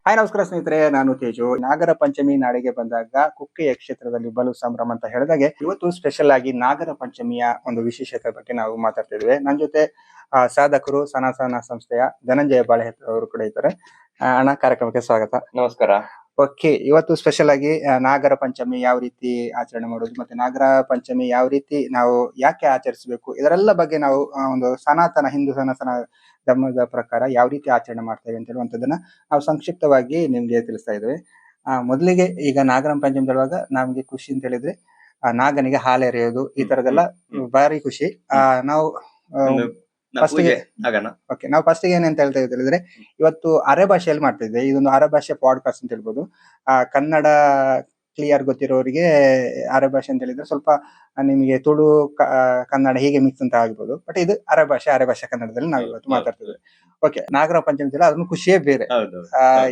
Hi ನಮಸ್ಕಾರ ಸ್ನೇಹಿತರೆ, ನಾನು ತೇಜು. ನಾಗರ ಪಂಚಮಿ ನಾಡಿಗೆ ಬಂದಾಗ ಕುಕ್ಕೆಯ ಕ್ಷೇತ್ರದಲ್ಲಿ ಬಲು ಸಂಭ್ರಮ ಅಂತ ಹೇಳಿದಾಗೆ ಇವತ್ತು ಸ್ಪೆಷಲ್ ಆಗಿ ನಾಗರ ಪಂಚಮಿಯ ಒಂದು ವಿಶೇಷತೆ ಬಗ್ಗೆ ನಾವು ಮಾತಾಡ್ತಿದ್ವಿ. ನನ್ನ ಜೊತೆ ಸಾಧಕರು ಸನಾತನ ಸಂಸ್ಥೆಯ ಧನಂಜಯ ಬಾಳೆಹತ್ತಿ ಅವರು ಕೂಡ ಇದ್ದಾರೆ. ಅಣ್ಣ, ಕಾರ್ಯಕ್ರಮಕ್ಕೆ ಸ್ವಾಗತ. ನಮಸ್ಕಾರ. ಓಕೆ, ಇವತ್ತು ಸ್ಪೆಷಲ್ ಆಗಿ ನಾಗರ ಪಂಚಮಿ ಯಾವ ರೀತಿ ಆಚರಣೆ ಮಾಡೋದು ಮತ್ತೆ ನಾಗರ ಪಂಚಮಿ ಯಾವ ರೀತಿ ನಾವು ಯಾಕೆ ಆಚರಿಸಬೇಕು, ಇದರೆಲ್ಲ ಬಗ್ಗೆ ನಾವು ಒಂದು ಹಿಂದೂ ಸನಾತನ ಧರ್ಮದ ಪ್ರಕಾರ ಯಾವ ರೀತಿ ಆಚರಣೆ ಮಾಡ್ತೇವೆ ಅಂತ ಹೇಳುವಂಥದ್ದನ್ನ ನಾವು ಸಂಕ್ಷಿಪ್ತವಾಗಿ ನಿಮ್ಗೆ ತಿಳಿಸ್ತಾ ಇದ್ದೇವೆ. ಮೊದಲಿಗೆ ಈಗ ನಾಗರ ಪಂಚಮಿ ಹೇಳುವಾಗ ನಮ್ಗೆ ಖುಷಿ ಅಂತ ಹೇಳಿದ್ರೆ ನಾಗನಿಗೆ ಹಾಲೆರೆಯೋದು, ಈ ತರದೆಲ್ಲ ಭಾರಿ ಖುಷಿ. ನಾವು ನಾವು ಫಸ್ಟ್ ಏನಂತ ಹೇಳ್ತಾ ಹೇಳಿದ್ರೆ ಇವತ್ತು ಅರೆ ಭಾಷೆಯಲ್ಲಿ ಮಾಡ್ತಾ ಇದ್ದೆ. ಇದೊಂದು ಅರೆ ಭಾಷೆ ಪಾಡ್ಕಾಸ್ಟ್ ಅಂತ ಹೇಳ್ಬೋದು. ಕನ್ನಡ ಕ್ಲಿಯರ್ ಗೊತ್ತಿರೋರಿಗೆ ಅರೆ ಭಾಷೆ ಅಂತ ಹೇಳಿದ್ರೆ ಸ್ವಲ್ಪ ನಿಮಗೆ ತುಳು ಕನ್ನಡ ಹೀಗೆ ಮಿಕ್ಸ್ ಅಂತ ಆಗ್ಬೋದು. ಬಟ್ ಇದು ಅರೆ ಭಾಷೆ ಕನ್ನಡದಲ್ಲಿ ನಾವು ಇವತ್ತು ಮಾತಾಡ್ತಿದ್ವಿ. ಓಕೆ, ನಾಗರ ಪಂಚಮಿ ಅಂತ ಅದನ್ನು ಖುಷಿಯೇ ಬೇರೆ.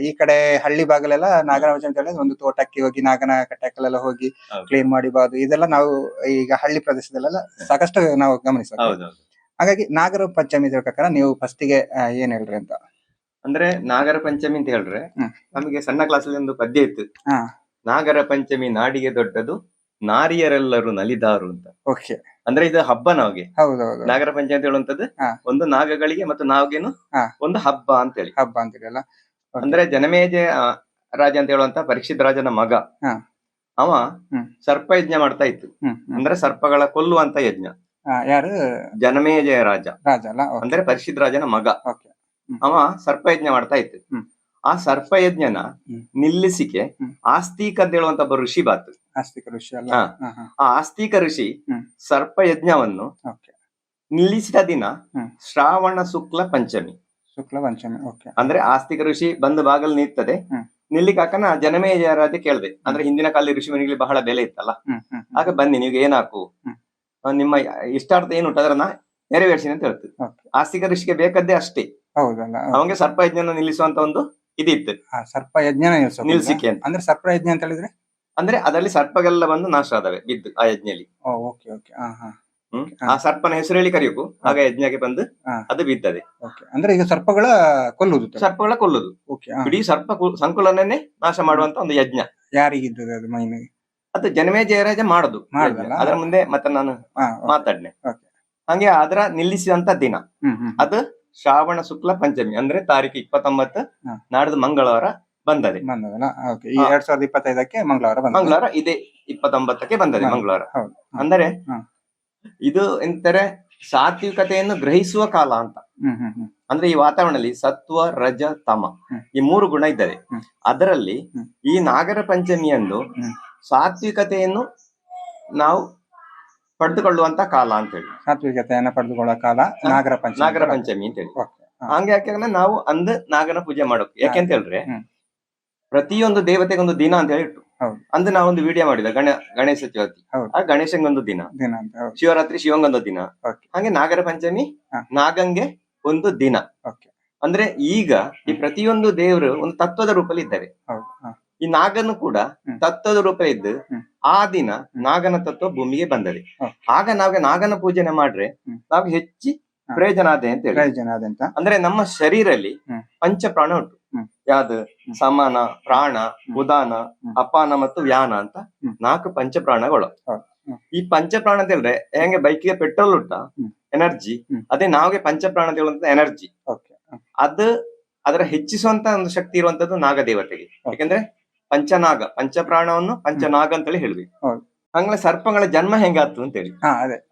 ಈ ಕಡೆ ಹಳ್ಳಿ ಭಾಗಲೆಲ್ಲ ನಾಗರ ಪಂಚಮಿ ಅಂತ ಹೇಳಿದ್ರೆ ಒಂದು ತೋಟಕ್ಕೆ ಹೋಗಿ ನಾಗನ ಕಟ್ಟೆಕಲ್ಲೆಲ್ಲ ಹೋಗಿ ಕ್ಲೀನ್ ಮಾಡಿಬಾರ್ದು. ಇದೆಲ್ಲ ನಾವು ಈಗ ಹಳ್ಳಿ ಪ್ರದೇಶದಲ್ಲೆಲ್ಲ ಸಾಕಷ್ಟು ನಾವು ಗಮನಿಸಬಹುದು. ಹಾಗಾಗಿ ನಾಗರ ಪಂಚಮಿ ಪ್ರಕಾರ ನೀವು ಫಸ್ಟಿಗೆ ಏನ್ ಹೇಳ್ರಿ ಅಂತ ಅಂದ್ರೆ, ನಾಗರ ಪಂಚಮಿ ಅಂತ ಹೇಳ್ರೆ ನಮಗೆ ಸಣ್ಣ ಕ್ಲಾಸಲ್ಲಿ ಒಂದು ಪದ್ಯ ಇತ್ತು. ನಾಗರ ಪಂಚಮಿ ನಾಡಿಗೆ ದೊಡ್ಡದು, ನಾರಿಯರೆಲ್ಲರೂ ನಲಿದಾರು ಅಂತ. ಓಕೆ, ಅಂದ್ರೆ ಇದು ಹಬ್ಬ ನಮಗೆ. ಹೌದೌದು. ನಾಗರ ಪಂಚಮಿ ಅಂತ ಹೇಳುವಂತದ್ದು ಒಂದು ನಾಗಗಳಿಗೆ ಮತ್ತು ನಾಗೇನು ಒಂದು ಹಬ್ಬ ಅಂತ ಹೇಳಿ. ಅಲ್ಲ, ಅಂದ್ರೆ ಜನಮೇಜ ರಾಜ ಅಂತ ಹೇಳುವಂತ ಪರೀಕ್ಷಿತ್ ರಾಜನ ಮಗ ಅವ ಸರ್ಪ ಯಜ್ಞ ಮಾಡ್ತಾ ಇತ್ತು. ಅಂದ್ರೆ ಸರ್ಪಗಳ ಕೊಲ್ಲುವಂತ ಯಜ್ಞ. ಯಾರು? ಜನಮೇಜಯ ರಾಜ ಅಲ್ಲ, ಅಂದ್ರೆ ಪರೀಕ್ಷಿತ್ ರಾಜನ ಮಗ. ಅವ ಸರ್ಪಯಜ್ಞ ಮಾಡ್ತಾ ಇತ್ತು. ಆ ಸರ್ಪಯಜ್ಞನ ನಿಲ್ಲಿಸಿಕೆ ಆಸ್ತಿಕ ಅಂತ ಹೇಳುವಂತ ಒಬ್ಬ ಋಷಿ ಬಾತು. ಆಸ್ತಿಕ ಋಷಿ ಅಲ್ಲ? ಆ ಆಸ್ತಿಕ ಋಷಿ ಸರ್ಪಯಜ್ಞವನ್ನು ನಿಲ್ಲಿಸಿದ ದಿನ ಶ್ರಾವಣ ಶುಕ್ಲ ಪಂಚಮಿ. ಅಂದ್ರೆ ಆಸ್ತಿಕ ಋಷಿ ಬಂದು ಬಾಗಲ್ ನಿಲ್ತದೆ. ನಿಲ್ಲಿಕ್ಕೆ ಹಾಕನ ಜನಮೇಜಯ ರಾಜ ಕೇಳ್ದೆ. ಅಂದ್ರೆ ಹಿಂದಿನ ಕಾಲದ ಋಷಿ ಮುನಿಗಳಿಗೆ ಬಹಳ ಬೆಲೆ ಇತ್ತಲ್ಲ. ಆಗ ಬನ್ನಿ, ನೀವು ಏನಾಕು ನಿಮ್ಮ ಇಷ್ಟಾರ್ಥ ಏನು ಉಂಟು ಅದನ್ನ ನೆರವೇರಿಸಿ ಅಂತ ಹೇಳ್ತದೆ. ಆಸ್ತಿಕ ಋಷಿಗೆ ಬೇಕಾದ್ದೇ ಅಷ್ಟೇ. ಹೌದಲ್ಲ, ಅವಂಗೆ ಸರ್ಪಯಜ್ಞನ ನಿಲ್ಲಿಸುವಂತ ಒಂದು ಇದಿತ್ತು. ಸರ್ಪಯಜ್ಞ ನಿಲ್ಸಿಕೆ ಅಂತ. ಅಂದ್ರೆ ಸರ್ಪಯಜ್ಞ ಅಂತ ಹೇಳಿದ್ರೆ ಅಂದ್ರೆ ಅದರಲ್ಲಿ ಸರ್ಪಗೆಲ್ಲ ಬಂದು ನಾಶ ಆದವೆ ಬಿದ್ದು ಆ ಯಜ್ಞಲಿ. ಆ ಸರ್ಪನ ಹೆಸರು ಹೇಳಿ ಕರೆಯಕು, ಆಗ ಯಜ್ಞಕ್ಕೆ ಬಂದು ಅದು ಬಿದ್ದದೆ. ಅಂದ್ರೆ ಈಗ ಸರ್ಪಗಳ ಕೊಲ್ಲುದು. ಇಡೀ ಸರ್ಪ ಸಂಕುಲನೇ ನಾಶ ಮಾಡುವಂತ ಒಂದು ಯಜ್ಞ. ಯಾರಿಗಿದ್ದது ಅದು ಮೈನಿಗೆ? ಅದು ಜನಮೇಜಯರಾಜ ಮಾಡುದು. ಅದರ ಮುಂದೆ ಮತ್ತೆ ನಾನು ಮಾತಾಡ್ನೆ. ಹಂಗೆ ಅದರ ನಿಲ್ಲಿಸಿದಂತ ದಿನ ಅದು ಶ್ರಾವಣ ಶುಕ್ಲ ಪಂಚಮಿ. ಅಂದ್ರೆ ತಾರೀಕು 29 ನಾಡ್ದು ಮಂಗಳವಾರ ಬಂದದೆ. 2025 ಮಂಗಳವಾರ ಇದೇ 29ಕ್ಕೆ ಬಂದದೆ ಮಂಗಳವಾರ. ಅಂದರೆ ಇದು ಎಂದರೆ ಸಾತ್ವಿಕತೆಯನ್ನು ಗ್ರಹಿಸುವ ಕಾಲ ಅಂತ. ಅಂದ್ರೆ ಈ ವಾತಾವರಣದಲ್ಲಿ ಸತ್ವ, ರಜ, ತಮ ಈ 3 ಗುಣ ಇದ್ದಾರೆ. ಅದರಲ್ಲಿ ಈ ನಾಗರ ಪಂಚಮಿಯಂದು ಸಾತ್ವಿಕತೆಯನ್ನು ನಾವು ಪಡೆದುಕೊಳ್ಳುವಂತ ಕಾಲ ಅಂತ ಹೇಳಿ, ಸಾತ್ವಿಕತೆಯನ್ನು ಪಡೆದುಕೊಳ್ಳುವ ಕಾಲ ನಾಗರ ಪಂಚಮಿ ಅಂತ ಹೇಳಿ. ಹಂಗೆ ಯಾಕಂದ್ರೆ ನಾವು ಅಂದು ನಾಗನ ಪೂಜೆ ಮಾಡೋಕೆ. ಯಾಕೆಂತ ಹೇಳಿದ್ರೆ ಪ್ರತಿಯೊಂದು ದೇವತೆಗೊಂದು ದಿನ ಅಂತ ಹೇಳಿಟ್ಟು ಅಂದು ನಾವೊಂದು ವಿಡಿಯೋ ಮಾಡಿದ ಗಣೇಶ ಚೌತಿ. ಆ ಗಣೇಶಂಗೊಂದು ದಿನ, ಶಿವರಾತ್ರಿ ಶಿವಂಗೊಂದು ದಿನ. ಹಾಗೆ ನಾಗರ ಪಂಚಮಿ ನಾಗಂಗೆ ಒಂದು ದಿನ. ಅಂದ್ರೆ ಈಗ ಈ ಪ್ರತಿಯೊಂದು ದೇವರು ಒಂದು ತತ್ವದ ರೂಪದಲ್ಲಿ ಇದ್ದಾರೆ. ಈ ನಾಗನು ಕೂಡ ತತ್ವದ ರೂಪ ಇದ್ದು ಆ ದಿನ ನಾಗನ ತತ್ವ ಭೂಮಿಗೆ ಬಂದದೆ. ಆಗ ನಾವ್ ನಾಗನ ಪೂಜನೆ ಮಾಡ್ರೆ ನಾವು ಹೆಚ್ಚಿ ಪ್ರಯೋಜನ ಆದೆ ಅಂತ ಹೇಳಿ. ಅಂದ್ರೆ ನಮ್ಮ ಶರೀರಲ್ಲಿ ಪಂಚಪ್ರಾಣ ಉಂಟು. ಯಾವ್ದು? ಸಮಾನ, ಪ್ರಾಣ, ಉದಾನ, ಅಪಾನ ಮತ್ತು ವ್ಯಾನ ಅಂತ 4 ಪಂಚಪ್ರಾಣಗಳು. ಈ ಪಂಚಪ್ರಾಣ ಅಂತ ಹೇಳಿದ್ರೆ ಹೆಂಗೆ ಬೈಕಿಗೆ ಪೆಟ್ರೋಲ್ ಉಂಟ ಎನರ್ಜಿ, ಅದೇ ನಾವ್ಗೆ ಪಂಚಪ್ರಾಣ ಅಂತ ಹೇಳುವಂತ ಎನರ್ಜಿ. ಅದು ಅದರ ಹೆಚ್ಚಿಸುವಂತ ಒಂದು ಶಕ್ತಿ ಇರುವಂತದ್ದು ನಾಗ ದೇವತೆಗೆ. ಯಾಕಂದ್ರೆ ಪಂಚನಾಗ, ಪಂಚಪ್ರಾಣವನ್ನು ಪಂಚನಾಗ ಅಂತೇಳಿ ಹೇಳ್ಬೇಕು. ಹಂಗ ಸರ್ಪಗಳ ಜನ್ಮ ಹೆಂಗಾತು ಅಂತ ಹೇಳಿ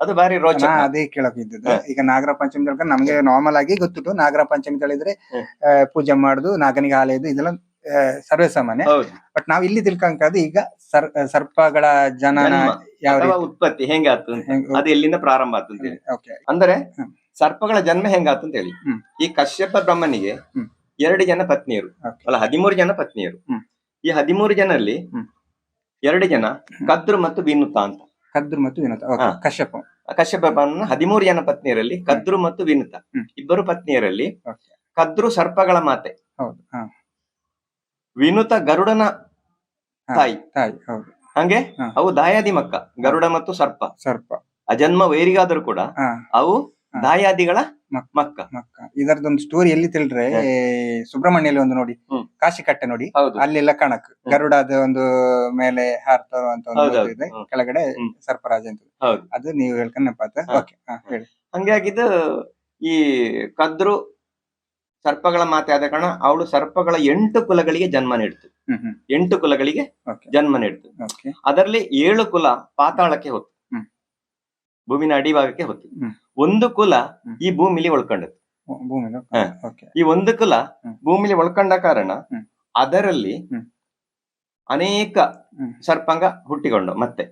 ಅದು ಬಾರಿ ರೋಚಕ. ಅದೇ ಕೇಳಕ್ ಇದ್ದದ್ದು. ಈಗ ನಾಗರ ಪಂಚಮಿ ನಮ್ಗೆ ನಾರ್ಮಲ್ ಆಗಿ ಗೊತ್ತಿತ್ತು. ನಾಗರ ಪಂಚಮಿ ಹೇಳಿದ್ರೆ ಪೂಜೆ ಮಾಡುದು, ನಾಗನಿಗೆ ಹಾಲೆದು, ಇದೆಲ್ಲ ಸರ್ವೇ ಸಾಮಾನ್ಯ. ಬಟ್ ನಾವ್ ಇಲ್ಲಿ ತಿಳ್ಕೊಂಡ್ ಈಗ ಸರ್ಪಗಳ ಜನನ ಯಾವ ಉತ್ಪತ್ತಿ ಹೆಂಗಾತು, ಅದು ಎಲ್ಲಿಂದ ಪ್ರಾರಂಭ ಆತು ಅಂತ ಹೇಳಿ. ಅಂದ್ರೆ ಸರ್ಪಗಳ ಜನ್ಮ ಹೆಂಗಾತು ಅಂತ ಹೇಳಿ, ಈ ಕಶ್ಯಪ ಬ್ರಹ್ಮನಿಗೆ 2 ಜನ ಪತ್ನಿಯರು ಅಲ್ಲ 13 ಜನ ಪತ್ನಿಯರು. ಈ 13 ಜನರಲ್ಲಿ 2 ಜನ ಕದ್ರು ಮತ್ತು ವಿನುತ ಅಂತ. ಕಶ್ಯಪ ಬ್ರಹ್ಮನ 13 ಜನ ಪತ್ನಿಯರಲ್ಲಿ ಕದ್ರು ಮತ್ತು ವಿನುತ ಇಬ್ಬರು ಪತ್ನಿಯರಲ್ಲಿ ಕದ್ರು ಸರ್ಪಗಳ ಮಾತೆ, ವಿನುತ ಗರುಡನ ತಾಯಿ. ಹಂಗೆ ಅವು ದಾಯಾದಿ ಮಕ್ಕ, ಗರುಡ ಮತ್ತು ಸರ್ಪ ಅಜನ್ಮ ವೈರಿಗಾದರೂ ಕೂಡ ಅವು ದಾಯಾದಿಗಳ ಮಕ್ಕ. ಇದರದೊಂದು ಸ್ಟೋರಿ ಎಲ್ಲಿ ತಿಳಿದ್ರೆ ಸುಬ್ರಹ್ಮಣ್ಯಲ್ಲಿ ಒಂದು ನೋಡಿ, ಕಾಶಿ ಕಟ್ಟೆ ನೋಡಿ, ಹೌದು ಅಲ್ಲೆಲ್ಲ ಕಣಕ್ ಗರುಡದ ಒಂದು ಮೇಲೆ ಹಾರ್ತರುವಂತ ಒಂದು ಹೌದೌದು. ಮೂರ್ತಿ ಇದೆ, ಕೆಳಗಡೆ ಸರ್ಪರಾಜ ಅಂತ. ಹೌದು. ಅದು ನೀವು ಹೇಳ್ಕೊಂಡು ನೆಪಾತ. ಓಕೆ, ಹೇಳಿ. ಹಂಗಾಗಿದ್ದು ಈ ಕದ್ರು ಸರ್ಪಗಳ ಮಾತೆ ಆದ ಕಾರಣ ಅವಳು ಸರ್ಪಗಳ 8 ಕುಲಗಳಿಗೆ ಜನ್ಮ ನೀಡ್ತು. 8 ಕುಲಗಳಿಗೆ ಜನ್ಮ ನೀಡ್ತು. ಅದರಲ್ಲಿ 7 ಕುಲ ಪಾತಾಳಕ್ಕೆ ಹೊತ್ತು, ಭೂಮಿನ ಅಡಿಭಾಗಕ್ಕೆ ಹೊತ್ತು. 1 ಕುಲ ಈ ಭೂಮಿಲಿ ಉಳ್ಕೊಂಡದ್ದು. ಈ 1 ಕುಲ ಭೂಮಿಲಿ ಉಳ್ಕೊಂಡ ಕಾರಣ ಅದರಲ್ಲಿ ಅನೇಕ ಸರ್ಪಾಂಗ ಹುಟ್ಟಿಕೊಂಡು ಮತ್ತೆ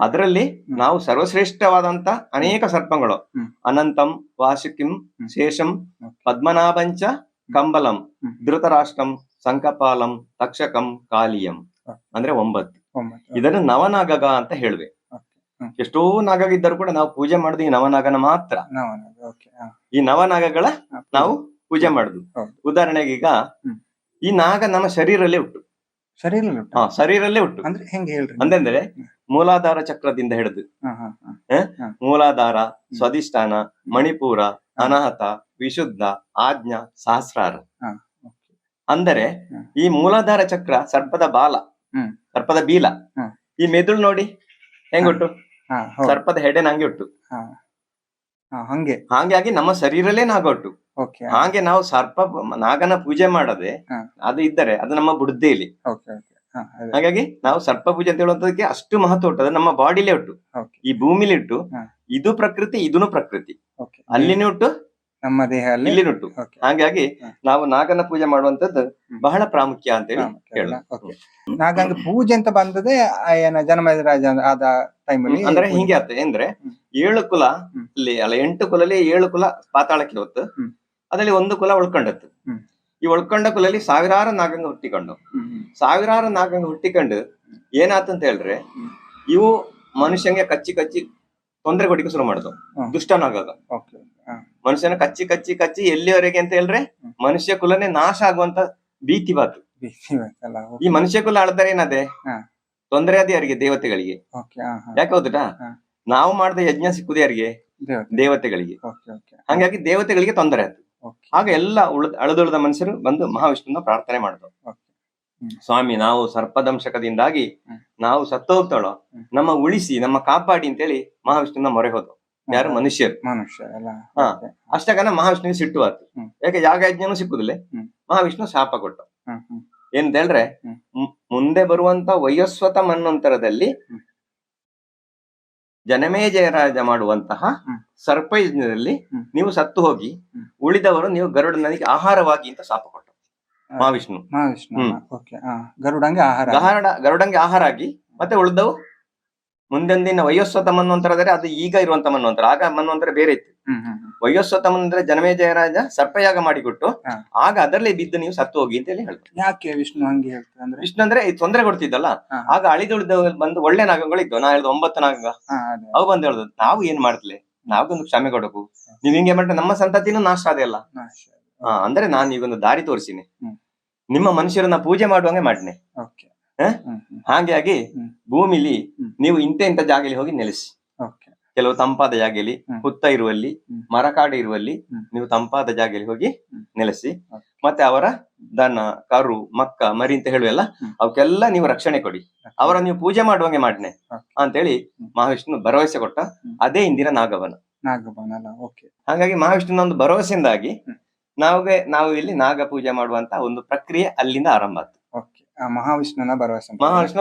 ಅದರಲ್ಲಿ ನಾವು ಸರ್ವಶ್ರೇಷ್ಠವಾದಂತ ಅನೇಕ ಸರ್ಪಗಳು ಅನಂತಂ, ವಾಸುಕಿಂ, ಶೇಷಂ, ಪದ್ಮನಾಭಂಚ, ಕಂಬಲಂ, ಧೃತರಾಷ್ಟ್ರಂ, ಸಂಕಪಾಲಂ, ತಕ್ಷಕಂ, ಕಾಲಿಯಂ ಅಂದ್ರೆ 9. ಇದನ್ನು ನವನಾಗಗ ಅಂತ ಹೇಳ್ವೆ. ಎಷ್ಟೋ ನಾಗಗ ಇದ್ದರೂ ಕೂಡ ನಾವು ಪೂಜೆ ಮಾಡುದು ಈ ನವನಾಗನ ಮಾತ್ರ. ಈ ನವನಾಗಗಳ ನಾವು ಪೂಜೆ ಮಾಡುದು. ಉದಾಹರಣೆಗೆ ಈಗ ಈ ನಾಗ ನಮ್ಮ ಶರೀರಲ್ಲೇ ಉಂಟು. ಶರೀರಲ್ಲೇ ಉಂಟು ಅಂದ್ರೆ ಹೆಂಗೆ ಹೇಳ್ರಿ? ಅಂದ್ರೆ ಮೂಲಾಧಾರ ಚಕ್ರದಿಂದ ಹಿಡಿದು ಮೂಲಾಧಾರ, ಸ್ವಾಧಿಷ್ಠಾನ, ಮಣಿಪುರ, ಅನಾಹತ, ವಿಶುದ್ಧ, ಆಜ್ಞಾ, ಸಹಸ್ರಾರ. ಅಂದರೆ ಈ ಮೂಲಾಧಾರ ಚಕ್ರ ಸರ್ಪದ ಬಾಲ, ಸರ್ಪದ ಬೀಲ. ಈ ಮೆದುಳು ನೋಡಿ ಹೆಂಗುಟ್ಟು, ಸರ್ಪದ ಹೆಡೆನ ಹಂಗೆ ಉಂಟು. ಹಾಗಾಗಿ ನಮ್ಮ ಶರೀರಲ್ಲೇ ನಾಗ ಉಂಟು. ಹಾಗೆ ನಾವು ಸರ್ಪ ನಾಗನ ಪೂಜೆ ಮಾಡದೆ ಅದು ಇದ್ದರೆ ಅದು ನಮ್ಮ ಬುಡದೇಲಿ. ಹಾಗಾಗಿ ನಾವು ಸರ್ಪ ಪೂಜೆ ಅಂತ ಹೇಳುವಂತದಕ್ಕೆ ಅಷ್ಟು ಮಹತ್ವ ಉಂಟು. ಅದು ನಮ್ಮ ಬಾಡಿಲೇ ಉಂಟು, ಈ ಭೂಮಿಲಿ ಉಂಟು. ಇದು ಪ್ರಕೃತಿ, ಇದನ್ನು ಪ್ರಕೃತಿ. ಅಲ್ಲಿನೂ ಉಂಟು, ನಮ್ಮ ದೇಹ ಇಲ್ಲಿ ಉಂಟು. ಹಾಗಾಗಿ ನಾವು ನಾಗನ ಪೂಜೆ ಮಾಡುವಂತದ್ದು ಬಹಳ ಪ್ರಾಮುಖ್ಯ ಅಂತ ಹೇಳಿ ನಾಗಂಗ ಪೂಜೆ ಅಂತ ಬಂದದೆ ಏನ ಜನಮೇಜರಾಜ ಆದ ಟೈಮಲ್ಲಿ. ಅಂದ್ರೆ ಹಿಂಗೆ ಆಗ್ತದೆ ಅಂದ್ರೆ 7 ಕುಲ ಅಲ್ಲಿ ಅಲ್ಲ 8 ಕುಲಲ್ಲಿ 7 ಕುಲ ಪಾತಾಳಕ್ಕೆ ಹೊತ್ತು, ಅದರಲ್ಲಿ 1 ಕುಲ ಉಳ್ಕೊಂಡತ್ತು. ಈ ಉಳ್ಕೊಂಡ ಕುಲಲ್ಲಿ ಸಾವಿರಾರು ನಾಗಂಗ ಹುಟ್ಟಿಕೊಂಡು ಏನಾತಂತ ಹೇಳ್ರೆ ಇವು ಮನುಷ್ಯಂಗೆ ಕಚ್ಚಿ ತೊಂದರೆ ಕೊಟ್ಟಿಗೆ ಶುರು ಮಾಡುದು. ದುಷ್ಟನಾಗಾಗ ಮನುಷ್ಯನ ಕಚ್ಚಿ ಎಲ್ಲಿವರೆಗೆ ಅಂತ ಹೇಳ್ರೆ ಮನುಷ್ಯ ಕುಲನೇ ನಾಶ ಆಗುವಂತ ಭೀತಿ ಬಾತು. ಈ ಮನುಷ್ಯ ಕುಲ ಆಳ್ತಾರೆ ಏನದೆ ತೊಂದರೆ ಅದೇ ಯಾರಿಗೆ? ದೇವತೆಗಳಿಗೆ. ಯಾಕೆ ಹೌದಾ? ನಾವು ಮಾಡಿದ ಯಜ್ಞ ಸಿಕ್ಕುದು ಯಾರಿಗೆ? ದೇವತೆಗಳಿಗೆ. ಹಾಗಾಗಿ ದೇವತೆಗಳಿಗೆ ತೊಂದರೆ ಆಯ್ತು. ಆಗ ಎಲ್ಲ ಅಳದುಳಿದ ಮನುಷ್ಯರು ಬಂದು ಮಹಾವಿಷ್ಣುನ ಪ್ರಾರ್ಥನೆ ಮಾಡಿದ್ರು. ಸ್ವಾಮಿ, ನಾವು ಸರ್ಪದಂಶಕದಿಂದಾಗಿ ನಾವು ಸತ್ತೋಗ್ತಾಳೋ, ನಮ್ಮ ಉಳಿಸಿ, ನಮ್ಮ ಕಾಪಾಡಿ ಅಂತೇಳಿ ಮಹಾವಿಷ್ಣುನ ಮೊರೆ ಹೋದ. ಯಾರು? ಮನುಷ್ಯರು. ಅಷ್ಟಗನ ಮಹಾವಿಷ್ಣುವಿಗೆ ಸಿಟ್ಟು ಆಯ್ತು. ಯಾಕೆ? ಯಾಗ ಯಜ್ಞನೂ ಸಿಕ್ಕುದಿಲ್ಲ. ಮಹಾವಿಷ್ಣು ಶಾಪ ಕೊಟ್ಟ. ಏನ್ ಹೇಳ್ರೆ ಮುಂದೆ ಬರುವಂತ ವೈವಸ್ವತ ಮನ್ವಂತರದಲ್ಲಿ ಜನಮೇಜಯರಾಜ ಮಾಡುವಂತಹ ಸರ್ಪಯಜ್ಞದಲ್ಲಿ ನೀವು ಸತ್ತು ಹೋಗಿ ಉಳಿದವರು ನೀವು ಗರುಡನಿಗೆ ಆಹಾರವಾಗಿ ಅಂತ ಶಾಪ ಕೊಟ್ಟ ಮಹಾವಿಷ್ಣು. ಗರುಡಂಗೆ ಆಹಾರ ಆಗಿ ಮತ್ತೆ ಉಳಿದವು ಮುಂದೊಂದಿನ ವೈವಸ್ವತ ಮನ್ವಂತರದರೆ ಅದು ಈಗ ಇರುವಂತ ಮನ್ವಂತರ. ಆಗ ಮನ್ವಂತರ ಬೇರೆ ಇತ್ತು. ವೈವಸ್ವತ ಮನ್ವಂತರ ಜನಮೇಜಯರಾಜ ಸರ್ಪಯಾಗ ಮಾಡಿಕೊಟ್ಟು ಆಗ ಅದರಲ್ಲಿ ಬಿದ್ದು ನೀವು ಸತ್ತು ಹೋಗಿ ಅಂತ ಹೇಳಿ ಹೇಳ್ತಾರೆ. ಯಾಕೆ ವಿಷ್ಣು ಹಂಗೆ ಹೇಳ್ತಾರೆ? ವಿಷ್ಣು ಅಂದ್ರೆ ತೊಂದರೆ ಕೊಡ್ತಿದ್ದಲ್ಲ, ಆಗ ಅಳಿದುಳಿದ ಬಂದು ಒಳ್ಳೆ ನಾಗಗಳಿದ್ದು. ನಾ ಹೇಳಿದ 9 ನಾಗ ಅವು ಬಂದು ಹೇಳುದು ನಾವು ಏನ್ ಮಾಡ್ತಲೆ, ನಾವೊಂದು ಕ್ಷಮೆ ಕೊಡಕು. ನೀವ್ ಹಿಂಗೆ ಮಾಡ್ರೆ ನಮ್ಮ ಸಂತತಿನೂ ನಾಶ ಅದೆಲ್ಲ. ಅಂದ್ರೆ ನಾನು ಈಗೊಂದು ದಾರಿ ತೋರಿಸಿನಿ, ನಿಮ್ಮ ಮನುಷ್ಯರನ್ನ ಪೂಜೆ ಮಾಡುವಂಗೆ ಮಾಡಿನಿ. ಹಾಗಾಗಿ ಭೂಮಿಲಿ ನೀವು ಇಂಥ ಜಾಗಲಿ ಹೋಗಿ ನೆಲೆಸಿ. ಕೆಲವು ತಂಪಾದ ಜಾಗಲಿ, ಹುತ್ತ ಇರುವಲ್ಲಿ, ಮರಕಾಡು ಇರುವಲ್ಲಿ ನೀವು ತಂಪಾದ ಜಾಗಲಿ ಹೋಗಿ ನೆಲೆಸಿ. ಮತ್ತೆ ಅವರ ದನ, ಕರು, ಮಕ್ಕ, ಮರಿ ಅಂತ ಹೇಳುವಲ್ಲ ಅವಕ್ಕೆಲ್ಲ ನೀವು ರಕ್ಷಣೆ ಕೊಡಿ. ಅವರ ನೀವು ಪೂಜೆ ಮಾಡುವಂಗೆ ಮಾಡ್ನೆ ಅಂತೇಳಿ ಮಹಾವಿಷ್ಣು ಭರವಸೆ ಕೊಟ್ಟ. ಅದೇ ಇಂದಿನ ನಾಗವನ. ಹಾಗಾಗಿ ಮಹಾವಿಷ್ಣುನ ಒಂದು ಭರವಸೆಯಿಂದಾಗಿ ನಾವು ಇಲ್ಲಿ ನಾಗ ಪೂಜೆ ಮಾಡುವಂತ ಒಂದು ಪ್ರಕ್ರಿಯೆ ಅಲ್ಲಿಂದ ಆರಂಭ ಆಯ್ತು. ಮಹಾವಿಷ್ಣುನ